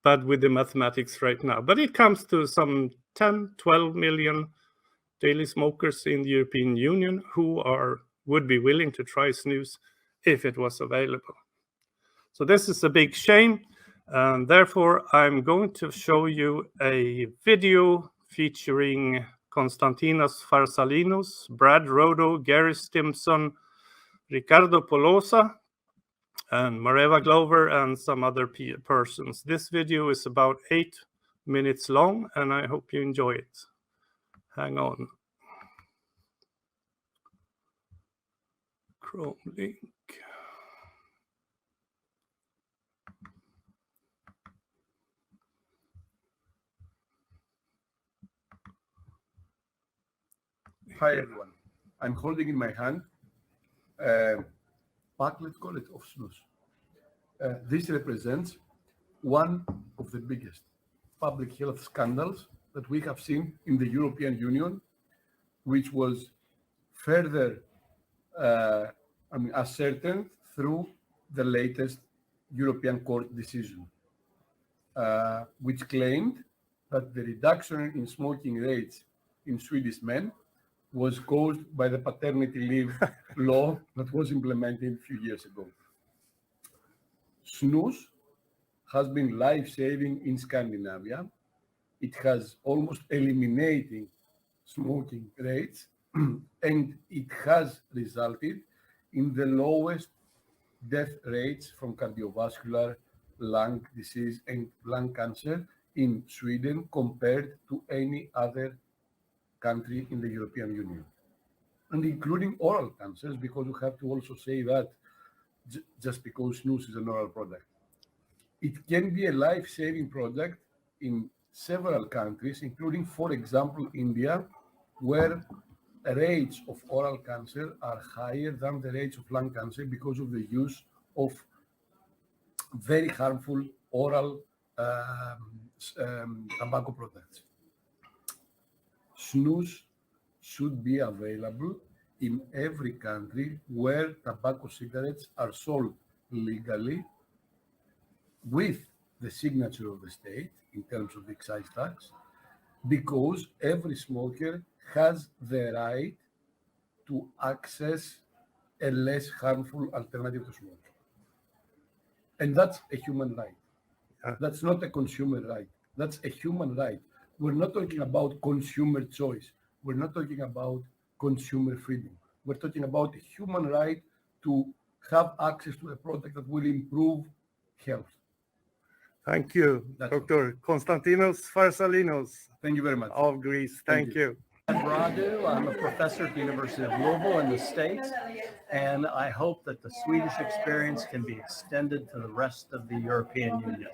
bad with the mathematics right now, but it comes to some 10, 12 million daily smokers in the European Union who would be willing to try snus if it was available. So this is a big shame, and therefore I'm going to show you a video featuring Konstantinos Farsalinos, Brad Rodo, Gary Stimson, Ricardo Polosa, and Mareva Glover, and some other persons. This video is about 8 minutes long, and I hope you enjoy it. Hang on. Chrome link. Hi everyone. I'm holding in my hand a pack, let's call it, of snus. This represents one of the biggest public health scandals that we have seen in the European Union, which was further ascertained through the latest European Court decision, which claimed that the reduction in smoking rates in Swedish men was caused by the paternity leave law that was implemented a few years ago. Snus has been life-saving in Scandinavia. It has almost eliminated smoking rates, and it has resulted in the lowest death rates from cardiovascular, lung disease, and lung cancer in Sweden compared to any other country in the European Union, and including oral cancers, because we have to also say that just because snus is an oral product. It can be a life-saving product in several countries, including, for example, India, where rates of oral cancer are higher than the rates of lung cancer because of the use of very harmful oral tobacco products. Snus should be available in every country where tobacco cigarettes are sold legally with the signature of the state in terms of the excise tax, because every smoker has the right to access a less harmful alternative to smoking. And that's a human right. That's not a consumer right. That's a human right. We're not talking about consumer choice. We're not talking about consumer freedom. We're talking about a human right to have access to a product that will improve health. Thank you, Dr. Konstantinos Farsalinos. Thank you very much. Of Greece. Thank you. Radu. I'm a professor at the University of Louisville in the States, and I hope that the Swedish experience can be extended to the rest of the European Union.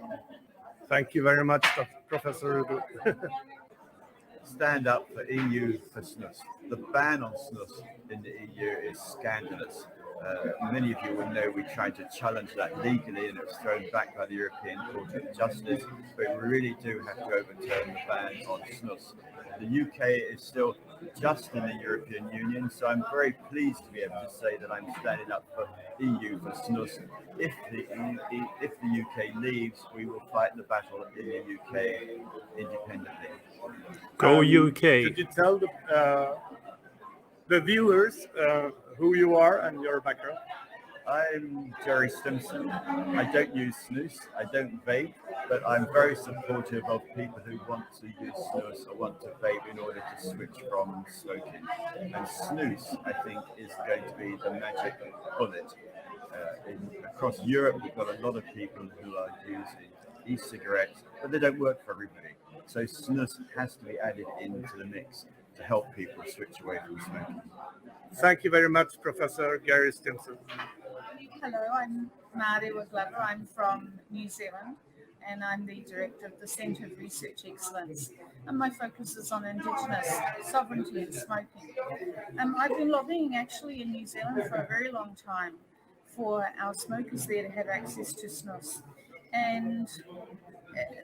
Thank you very much, Professor Rudu. Stand up for EU for snus. The ban on snus in the EU is scandalous. Many of you will know we tried to challenge that legally and it was thrown back by the European Court of Justice, but we really do have to overturn the ban on snus. The UK is still just in the European Union, so I'm very pleased to be able to say that I'm standing up for EU for snus. If the UK leaves, we will fight the battle in the UK independently. Go UK. Could you tell the viewers who you are and your background? I'm Jerry Stimson. I don't use snus, I don't vape, but I'm very supportive of people who want to use snus or want to vape in order to switch from smoking. And snus, I think, is going to be the magic bullet. Across Europe, we've got a lot of people who are using e-cigarettes, but they don't work for everybody. So snus has to be added into the mix to help people switch away from smoking. Thank you very much, Professor Gary Stimson. Hello, I'm Mary Glover. I'm from New Zealand, and I'm the director of the Centre of Research Excellence. And my focus is on Indigenous sovereignty and smoking. I've been lobbying actually in New Zealand for a very long time for our smokers there to have access to Snus. And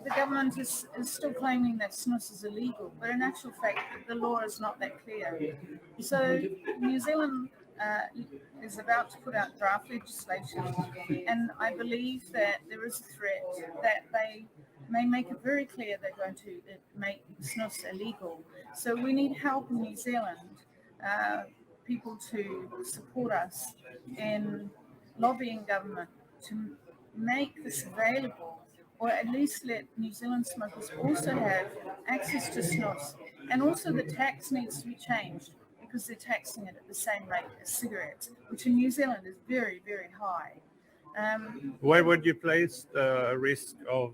the government is still claiming that Snus is illegal, but in actual fact, the law is not that clear. So New Zealand is about to put out draft legislation, and I believe that there is a threat that they may make it very clear they're going to make Snus illegal. So we need help in New Zealand, people to support us in lobbying government to make this available, or at least let New Zealand smokers also have access to Snus. And also the tax needs to be changed, because they're taxing it at the same rate as cigarettes, which in New Zealand is very, very high. Where would you place the risk of,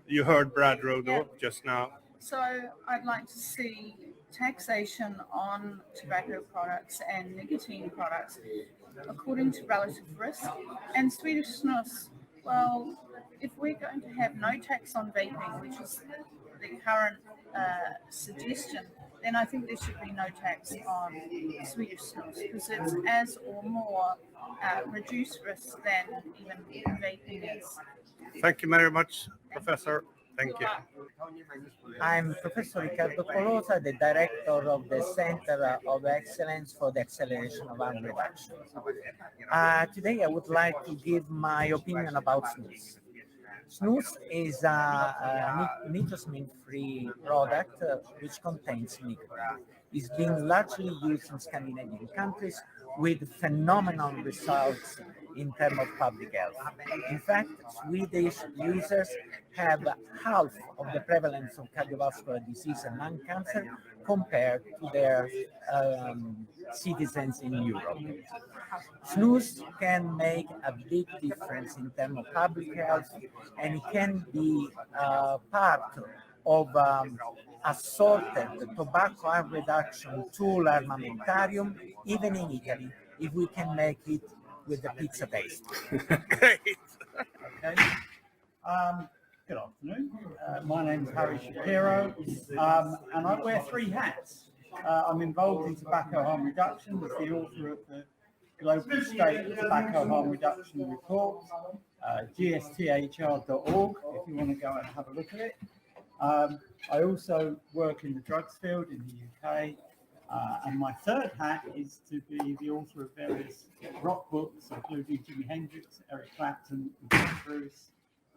you heard Brad Rodo just now. So I'd like to see taxation on tobacco products and nicotine products according to relative risk. And Swedish Snus, well, if we're going to have no tax on vaping, which is the current suggestion, then I think there should be no tax on Swedish Snus, because it's as or more reduced risk than even vaping is. Thank you very much, Professor. Thank you. I'm Professor Riccardo Colosa, the director of the Center of Excellence for the Acceleration of Harm Reduction. Today, I would like to give my opinion about Snus. Snus is a nicotine-free product which contains nicotine. It's being largely used in Scandinavian countries with phenomenal results in terms of public health. In fact, Swedish users have half of the prevalence of cardiovascular disease and lung cancer compared to their citizens in Europe. Snus can make a big difference in terms of public health, and it can be part of assorted tobacco harm reduction tool armamentarium, even in Italy, if we can make it with the pizza taste. Great. Okay. Good afternoon. My name is Harry Shapiro, and I wear three hats. I'm involved in tobacco harm reduction as the author of the Global State Tobacco Harm Reduction Report, gsthr.org, if you want to go and have a look at it. I also work in the drugs field in the UK, and my third hat is to be the author of various rock books, including Jimi Hendrix, Eric Clapton, and Bruce.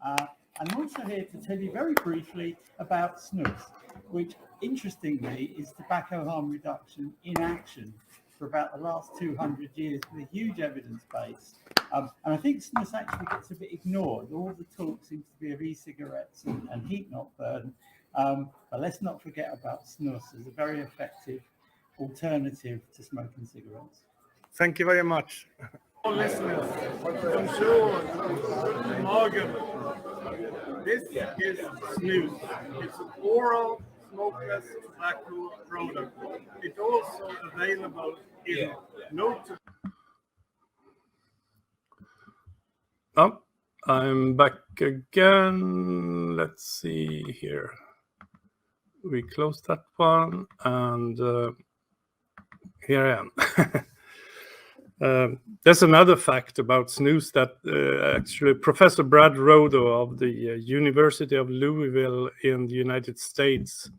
And I'm also here to tell you very briefly about Snus, which interestingly is tobacco harm reduction in action for about the last 200 years with a huge evidence base. And I think Snus actually gets a bit ignored. All the talk seems to be of e-cigarettes and heat-not-burn. But let's not forget about Snus as a very effective alternative to smoking cigarettes. Thank you very much. Listeners, I'm sure Morgan, this is Snus. It's an oral smokeless tobacco product. It's also available in no tobacco. Oh, I'm back again. Let's see here. We closed that one, and here I am. There's another fact about snus that actually Professor Brad Rodo of the University of Louisville in the United States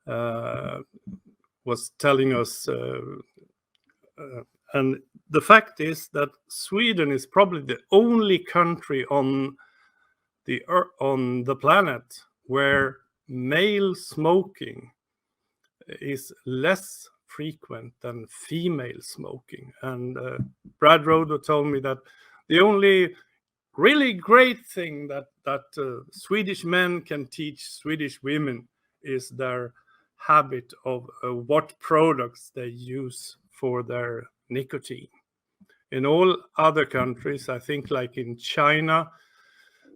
was telling us. And the fact is that Sweden is probably the only country on the planet where male smoking is less frequent than female smoking. And Brad Rodo told me that the only really great thing that Swedish men can teach Swedish women is their habit of what products they use for their nicotine. In all other countries, I think like in China,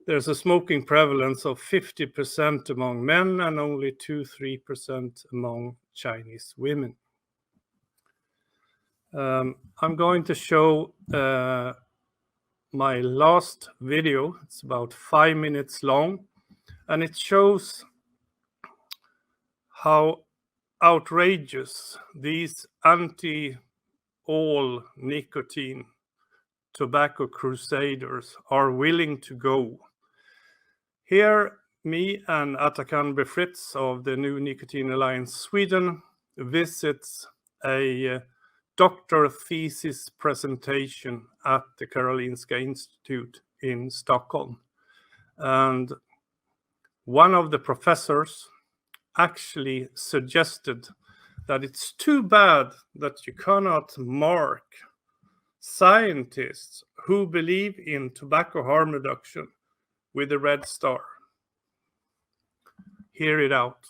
there's a smoking prevalence of 50% among men and only 2-3% among Chinese women. I'm going to show my last video. It's about 5 minutes long, and it shows how outrageous these anti-all nicotine tobacco crusaders are willing to go. Here, me and Atakan Befritz of the New Nicotine Alliance Sweden visits a doctor thesis presentation at the Karolinska Institute in Stockholm. And one of the professors actually suggested that it's too bad that you cannot mark scientists who believe in tobacco harm reduction with a red star. Hear it out.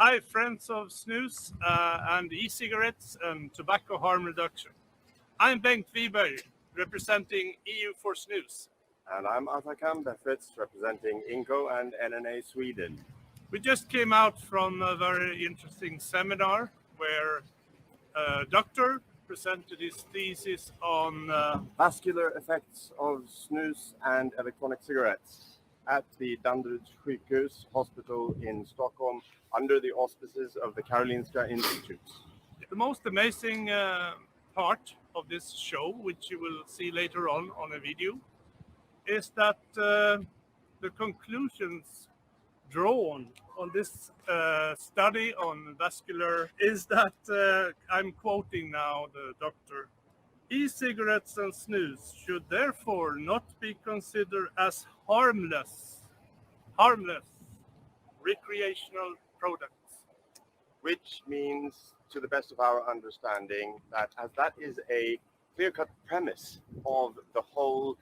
Hi, friends of snus and e-cigarettes and tobacco harm reduction. I'm Bengt Wiberg, representing EU for Snus. And I'm Atakan Befritz, representing INCO and NNA Sweden. We just came out from a very interesting seminar where a doctor presented his thesis on vascular effects of snus and electronic cigarettes at the Danderyd Sjukhus Hospital in Stockholm under the auspices of the Karolinska Institute. The most amazing part of this show, which you will see later on a video, is that the conclusions drawn on this study on vascular is that, I'm quoting now the doctor, e-cigarettes and snus should therefore not be considered as harmless recreational products. Which means, to the best of our understanding, that as that is a clear-cut premise of the whole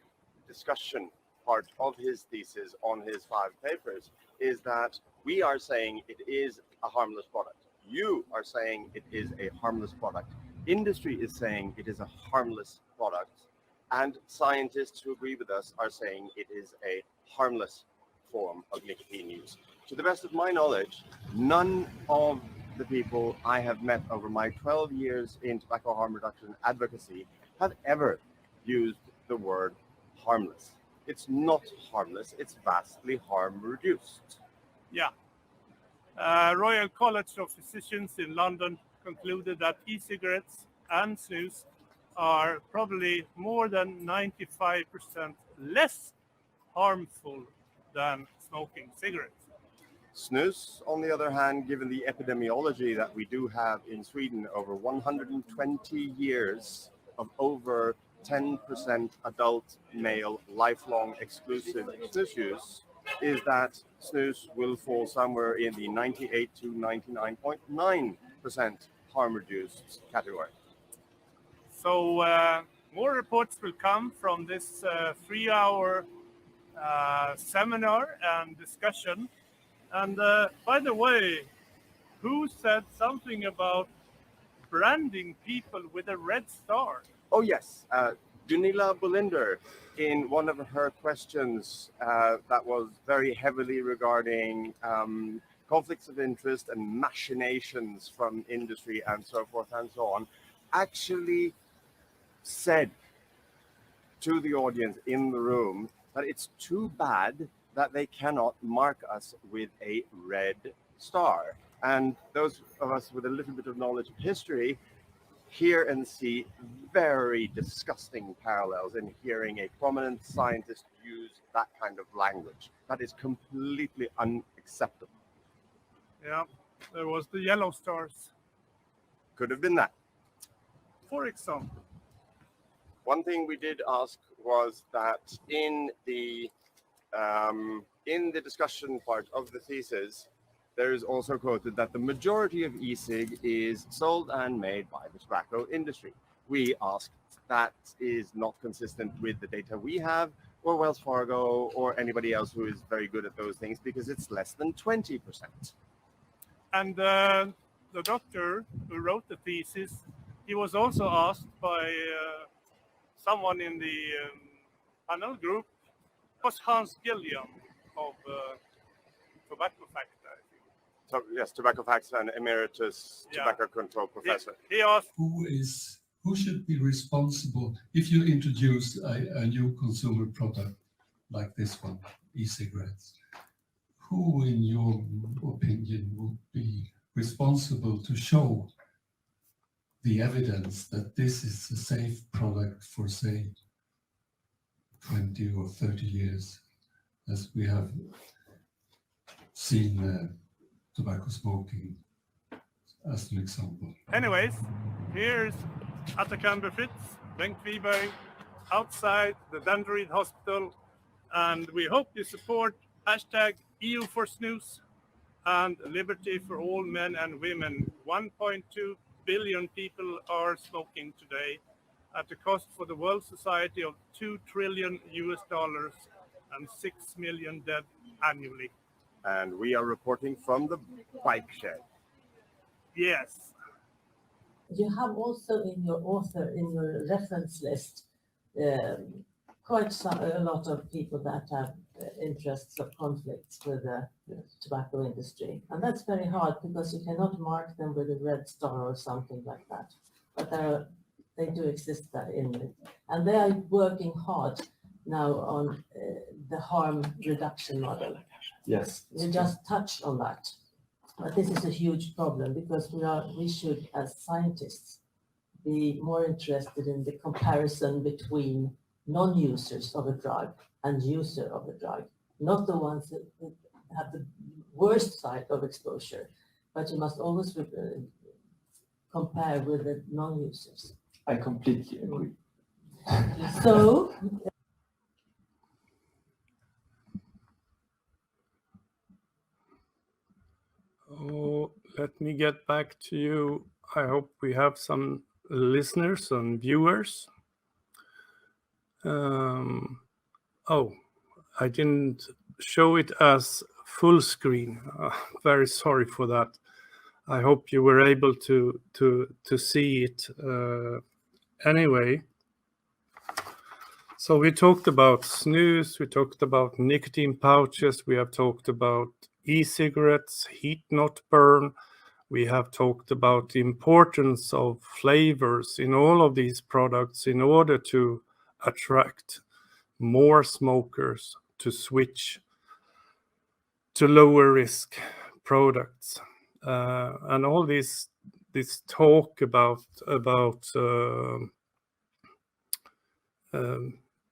discussion part of his thesis on his 5 papers, is that we are saying it is a harmless product. You are saying it is a harmless product. Industry is saying it is a harmless product. And scientists who agree with us are saying it is a harmless form of nicotine use. To the best of my knowledge, none of the people I have met over my 12 years in tobacco harm reduction advocacy have ever used the word harmless. It's not harmless, it's vastly harm reduced. Yeah. Royal College of Physicians in London concluded that e-cigarettes and snus are probably more than 95% less harmful than smoking cigarettes. Snus, on the other hand, given the epidemiology that we do have in Sweden, over 120 years of over 10% adult male lifelong exclusive snus use, is that snus will fall somewhere in the 98 to 99.9% harm reduced category. So more reports will come from this 3-hour seminar and discussion. And by the way, who said something about branding people with a red star? Oh yes, Gunilla Bolinder, in one of her questions that was very heavily regarding conflicts of interest and machinations from industry and so forth and so on, actually said to the audience in the room that it's too bad that they cannot mark us with a red star. And those of us with a little bit of knowledge of history hear and see very disgusting parallels in hearing a prominent scientist use that kind of language. That is completely unacceptable. Yeah, there was the yellow stars. Could have been that. For example. One thing we did ask was that in the discussion part of the thesis, there is also quoted that the majority of e-cig is sold and made by the tobacco industry. We asked that is not consistent with the data we have, or Wells Fargo, or anybody else who is very good at those things, because it's less than 20%. And the doctor who wrote the thesis, he was also asked by someone in the panel group, was Hans Gilliam of Tobacco Factor. So yes, tobacco facts and emeritus Yeah. tobacco control professor. He asked, who should be responsible if you introduce a new consumer product like this one, e-cigarettes? Who, in your opinion, would be responsible to show the evidence that this is a safe product for, say, 20 or 30 years, as we have seen tobacco smoking as an example? anyways, here's Atakan Fritz, Bengt Wiberg, outside the Danderyd Hospital, and we hope you support #EU for Snus and liberty for all men and women. 1.2 billion people are smoking today at a cost for the world society of $2 trillion and 6 million dead annually. And we are reporting from the bike shed. Yes. You have also in your reference list, quite a lot of people that have interests or conflicts with the tobacco industry. And that's very hard because you cannot mark them with a red star or something like that. But they do exist there in it. And they are working hard now on the harm reduction model. Yes. We just touched on that. But this is a huge problem because we should, as scientists, be more interested in the comparison between non-users of a drug and user of a drug, not the ones that have the worst side of exposure, but you must always compare with the non-users. I completely agree. So, let me get back to you. I hope we have some listeners and viewers. I didn't show it as full screen. Very sorry for that. I hope you were able to see it anyway. So we talked about snus, we talked about nicotine pouches, we have talked about e-cigarettes, heat not burn. We have talked about the importance of flavors in all of these products in order to attract more smokers to switch to lower risk products. And all this talk about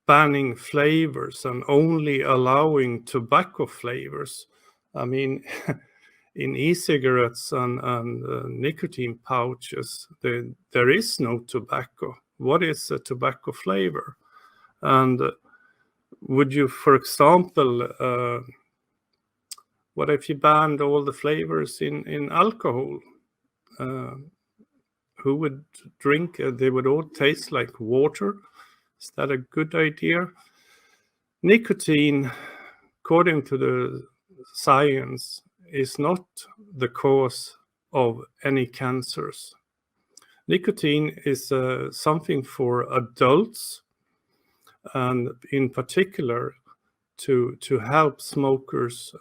banning flavors and only allowing tobacco flavors. I mean, in e-cigarettes and nicotine pouches, there is no tobacco. What is a tobacco flavor? And would you, for example, what if you banned all the flavors in alcohol? Who would drink? They would all taste like water. Is that a good idea? Nicotine, according to the science, is not the cause of any cancers. Nicotine is something for adults, and in particular to help smokers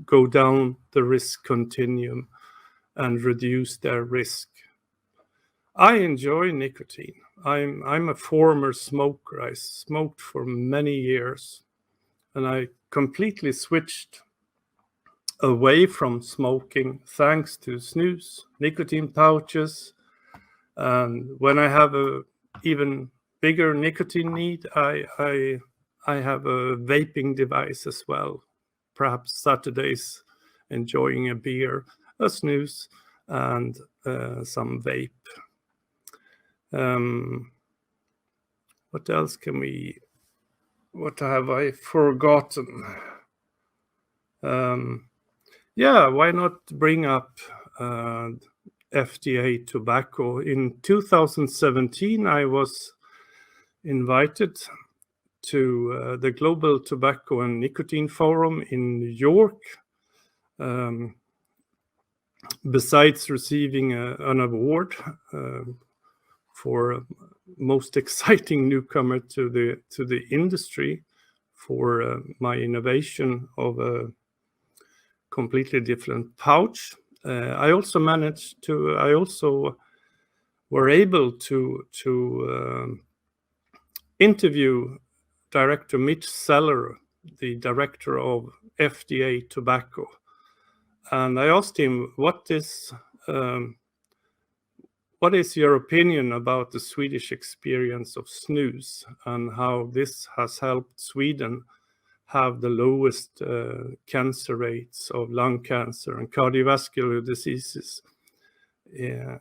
go down the risk continuum and reduce their risk. I enjoy nicotine. I'm a former smoker. I smoked for many years, and I completely switched away from smoking thanks to snus, nicotine pouches, and when I have a even bigger nicotine need, I have a vaping device as well. Perhaps Saturdays enjoying a beer, a snus, and some vape. What else what have I forgotten? Why not bring up FDA tobacco? In 2017, I was invited to the Global Tobacco and Nicotine Forum in New York. Besides receiving an award for most exciting newcomer to the industry, for my innovation of a completely different pouch. I also were able to interview Director Mitch Seller, the director of FDA Tobacco. And I asked him, what is your opinion about the Swedish experience of snus and how this has helped Sweden have the lowest cancer rates of lung cancer and cardiovascular diseases in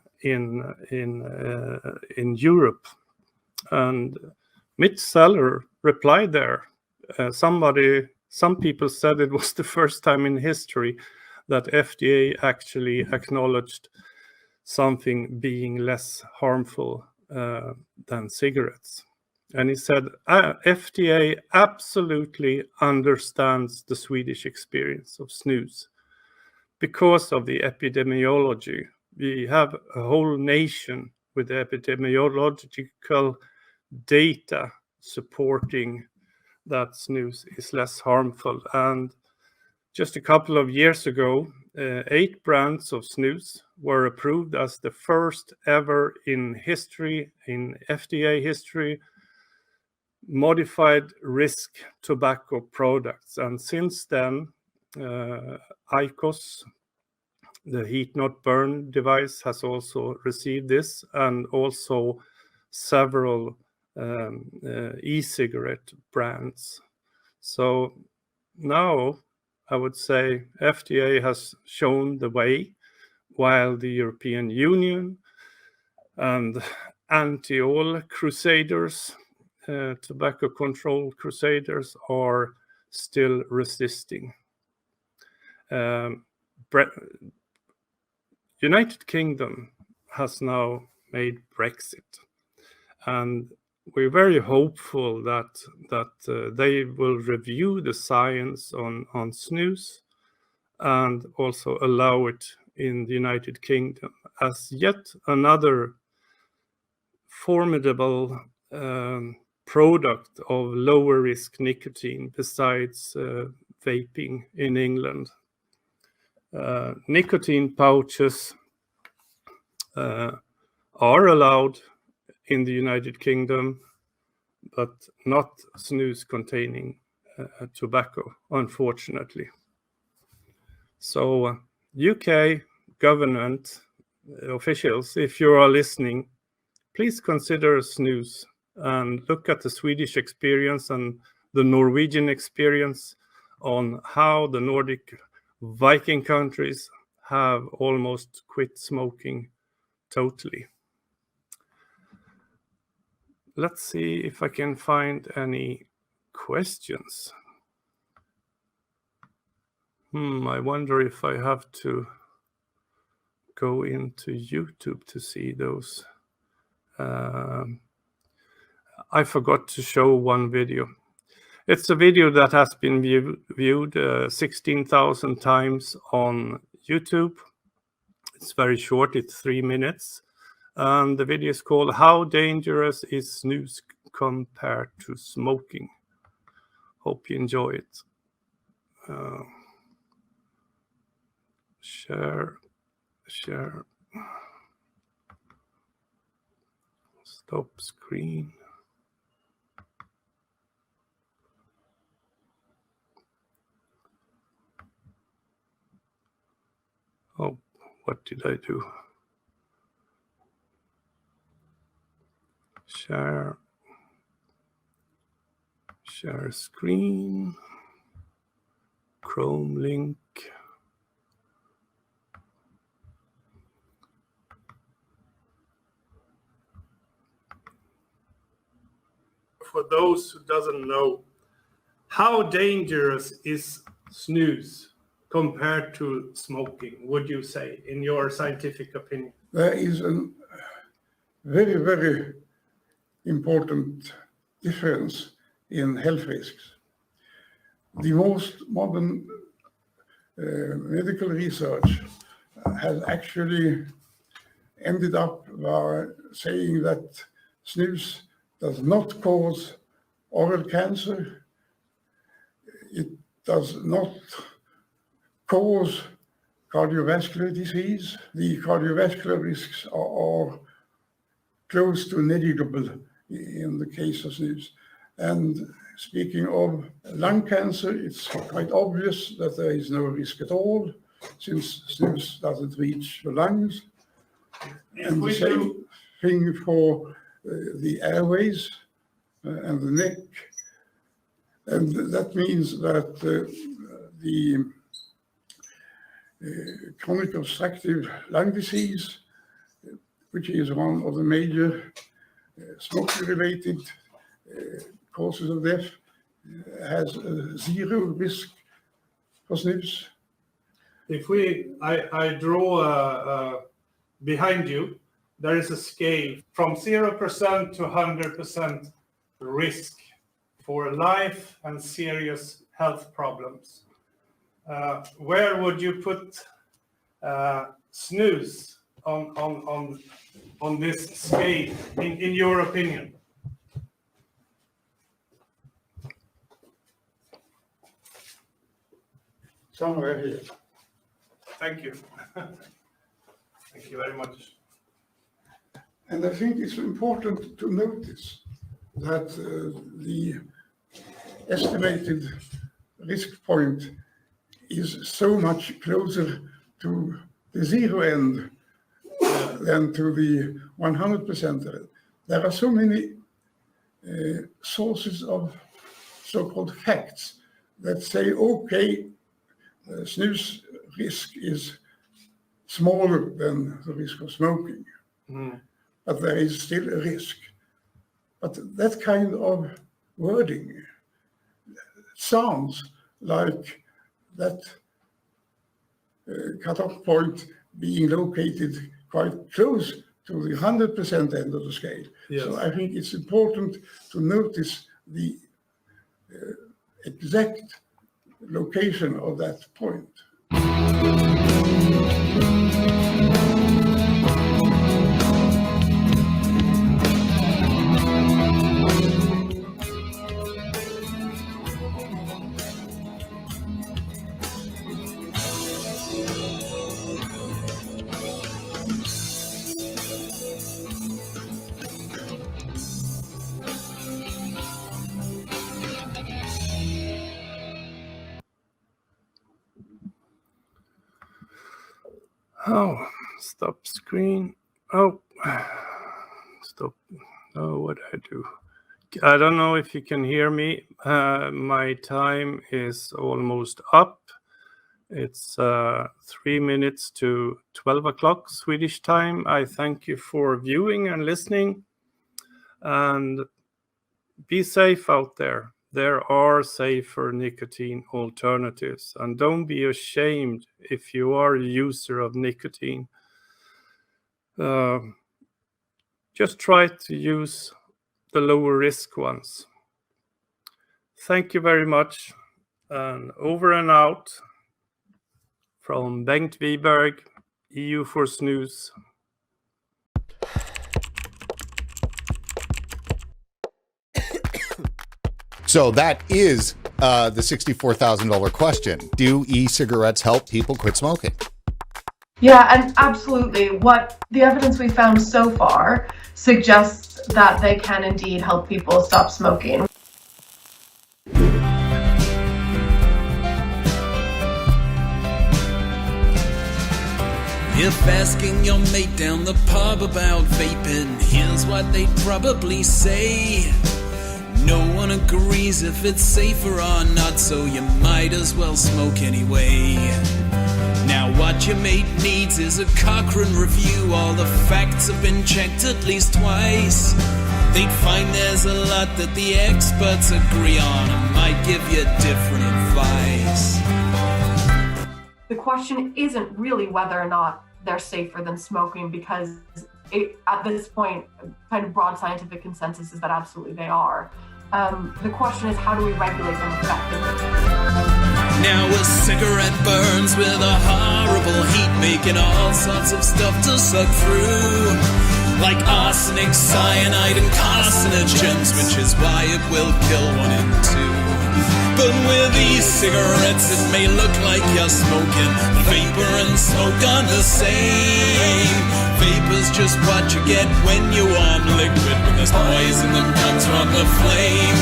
Europe? And Mitch Seller replied there. Some people said it was the first time in history that FDA actually acknowledged something being less harmful than cigarettes. And he said, FDA absolutely understands the Swedish experience of snus. Because of the epidemiology, we have a whole nation with epidemiological data supporting that snus is less harmful. And just a couple of years ago, 8 brands of snus were approved as the first ever in FDA history, modified risk tobacco products. And since then, IQOS, the heat not burn device, has also received this, and also several e-cigarette brands. So now I would say FDA has shown the way, while the European Union and anti-all crusaders, tobacco control crusaders, are still resisting. United Kingdom has now made Brexit, and we're very hopeful that they will review the science on snus and also allow it in the United Kingdom as yet another formidable product of lower risk nicotine besides vaping in England. Nicotine pouches are allowed in the United Kingdom, but not snus containing tobacco, unfortunately. So UK government officials, if you are listening, please consider snus and look at the Swedish experience and the Norwegian experience on how the Nordic Viking countries have almost quit smoking totally. Let's see if I can find any questions. I wonder if I have to go into YouTube to see those. I forgot to show one video. It's a video that has been viewed 16,000 times on YouTube. It's very short, it's 3 minutes. And the video is called "How Dangerous is Snus Compared to Smoking?" Hope you enjoy it. Share. Stop screen. Oh, what did I do? Share screen, Chrome link. For those who doesn't know, how dangerous is snus compared to smoking, would you say, in your scientific opinion? There is a very, very important difference in health risks. The most modern medical research has actually ended up by saying that snus does not cause oral cancer, does not cause cardiovascular disease. The cardiovascular risks are close to negligible in the case of snus. And speaking of lung cancer, it's quite obvious that there is no risk at all, since snus doesn't reach the lungs. And the same thing for the airways and the neck. And that means that the chronic obstructive lung disease, which is one of the major smoking-related causes of death, has zero risk for snus. If I draw behind you, there is a scale from 0% to 100% risk for life and serious health problems. Where would you put snus on this scale, in your opinion? Somewhere here. Thank you. Thank you very much. And I think it's important to notice that the estimated risk point is so much closer to the zero end than to the 100%. There are so many sources of so-called facts that say, okay, snus risk is smaller than the risk of smoking, but there is still a risk. But that kind of wording sounds like that cutoff point being located quite close to the 100% end of the scale. Yes. So I think it's important to notice the exact location of that point. Oh, stop screen. Oh, stop. Oh, what did I do? I don't know if you can hear me. My time is almost up. It's 3 minutes to 12 o'clock Swedish time. I thank you for viewing and listening. And be safe out there. There are safer nicotine alternatives, and don't be ashamed if you are a user of nicotine. Just try to use the lower risk ones. Thank you very much, and over and out from Bengt Wiberg, EU for Snus. So that is the $64,000 question. Do e-cigarettes help people quit smoking? Yeah, and absolutely. What the evidence we found so far suggests that they can indeed help people stop smoking. If asking your mate down the pub about vaping, here's what they'd probably say. No one agrees if it's safer or not, so you might as well smoke anyway. Now what your mate needs is a Cochrane review. All the facts have been checked at least twice. They'd find there's a lot that the experts agree on and might give you different advice. The question isn't really whether or not they're safer than smoking, because at this point, kind of broad scientific consensus is that absolutely they are. The question is, how do we regulate them effectively? Now a cigarette burns with a horrible heat, making all sorts of stuff to suck through. like arsenic, cyanide, and carcinogens, which is why it will kill 1 in 2. But with e-cigarettes it may look like you're smoking, but vapor and smoke are the same. Vapor's just what you get when you warm liquid, but there's poison that comes from the flame.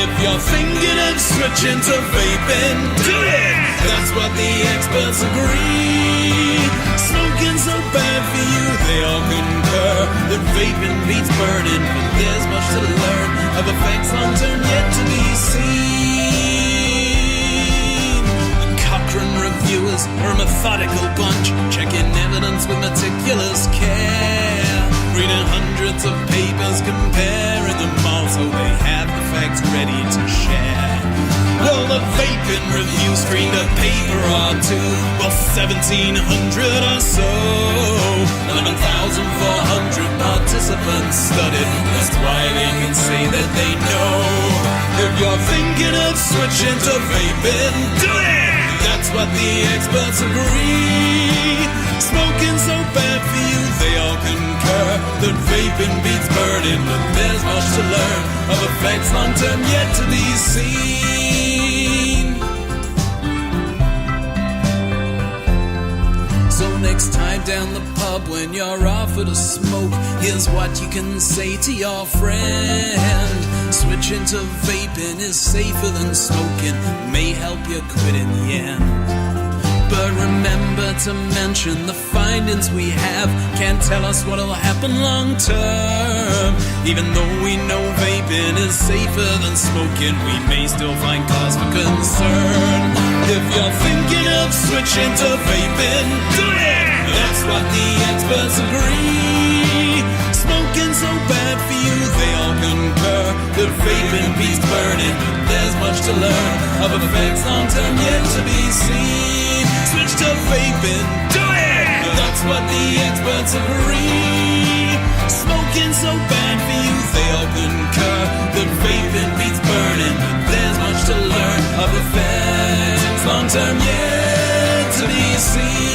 If you're thinking of switching to vaping, do it! That's what the experts agree. Smoking's so bad for you, they all concur that vaping beats burning, but there's much to learn of effects long term yet to be seen. Reviewers are a methodical bunch, checking evidence with meticulous care, reading hundreds of papers, comparing them all so they have the facts ready to share. Well, the vaping review screened a paper or two, well, 1,700 or so, 11,400 participants studied. That's why they can say that they know. If you're thinking of switching to vaping, do it! That's what the experts agree. Smoking's so bad for you, they all concur that vaping beats burning, but there's much to learn of effects long term yet to be seen. So next time down the pub when you're offered a smoke, here's what you can say to your friend. Switching to vaping is safer than smoking, may help you quit in the end. But remember to mention the findings we have can't tell us what'll happen long term. Even though we know vaping is safer than smoking, we may still find cause for concern. If you're thinking of switching to vaping, do it! That's what the experts agree. Smoking's so bad for you, they all concur that vaping beats burning. There's much to learn of effects long term yet to be seen. Switch to vaping, do it! That's what the experts agree. Smoking's so bad for you, they all concur that vaping beats burning. There's much to learn of effects long term yet to be seen.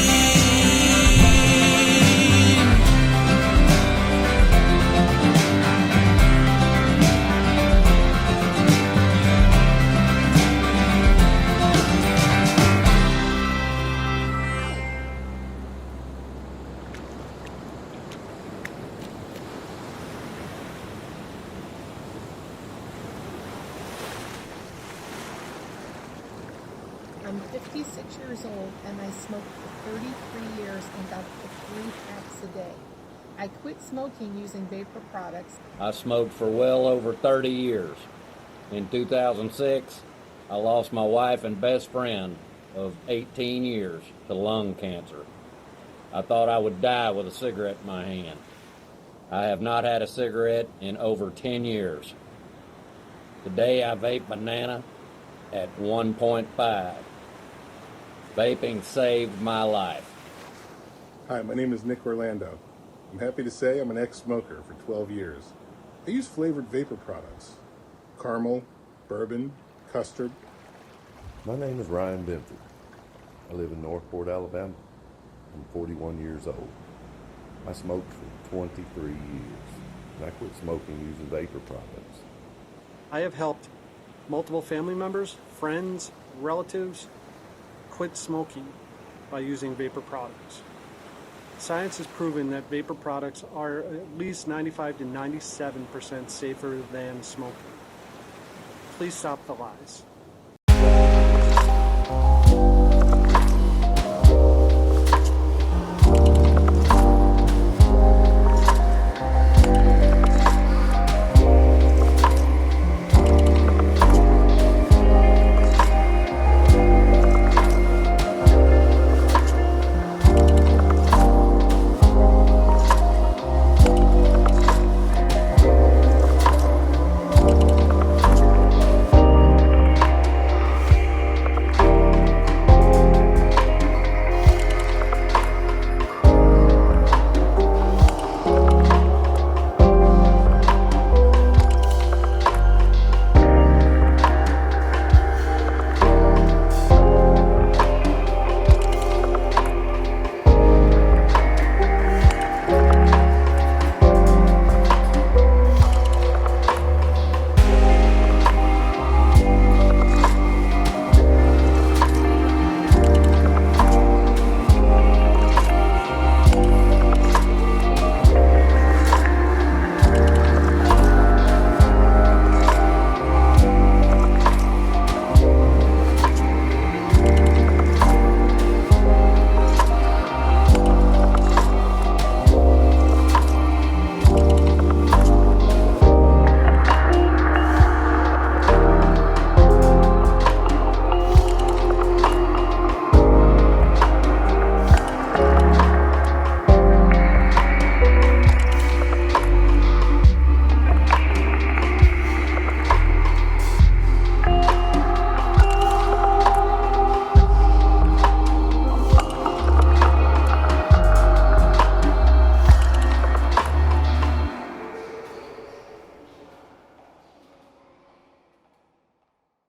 I'm 56 years old and I smoked for 33 years and got to 3 packs a day. I quit smoking using vapor products. I smoked for well over 30 years. In 2006, I lost my wife and best friend of 18 years to lung cancer. I thought I would die with a cigarette in my hand. I have not had a cigarette in over 10 years. Today I vape banana at 1.5. Vaping saved my life. Hi, my name is Nick Orlando. I'm happy to say I'm an ex-smoker for 12 years. I use flavored vapor products. Caramel, bourbon, custard. My name is Ryan Benford. I live in Northport, Alabama. I'm 41 years old. I smoked for 23 years, and I quit smoking using vapor products. I have helped multiple family members, friends, relatives quit smoking by using vapor products. Science has proven that vapor products are at least 95 to 97% safer than smoking. Please stop the lies.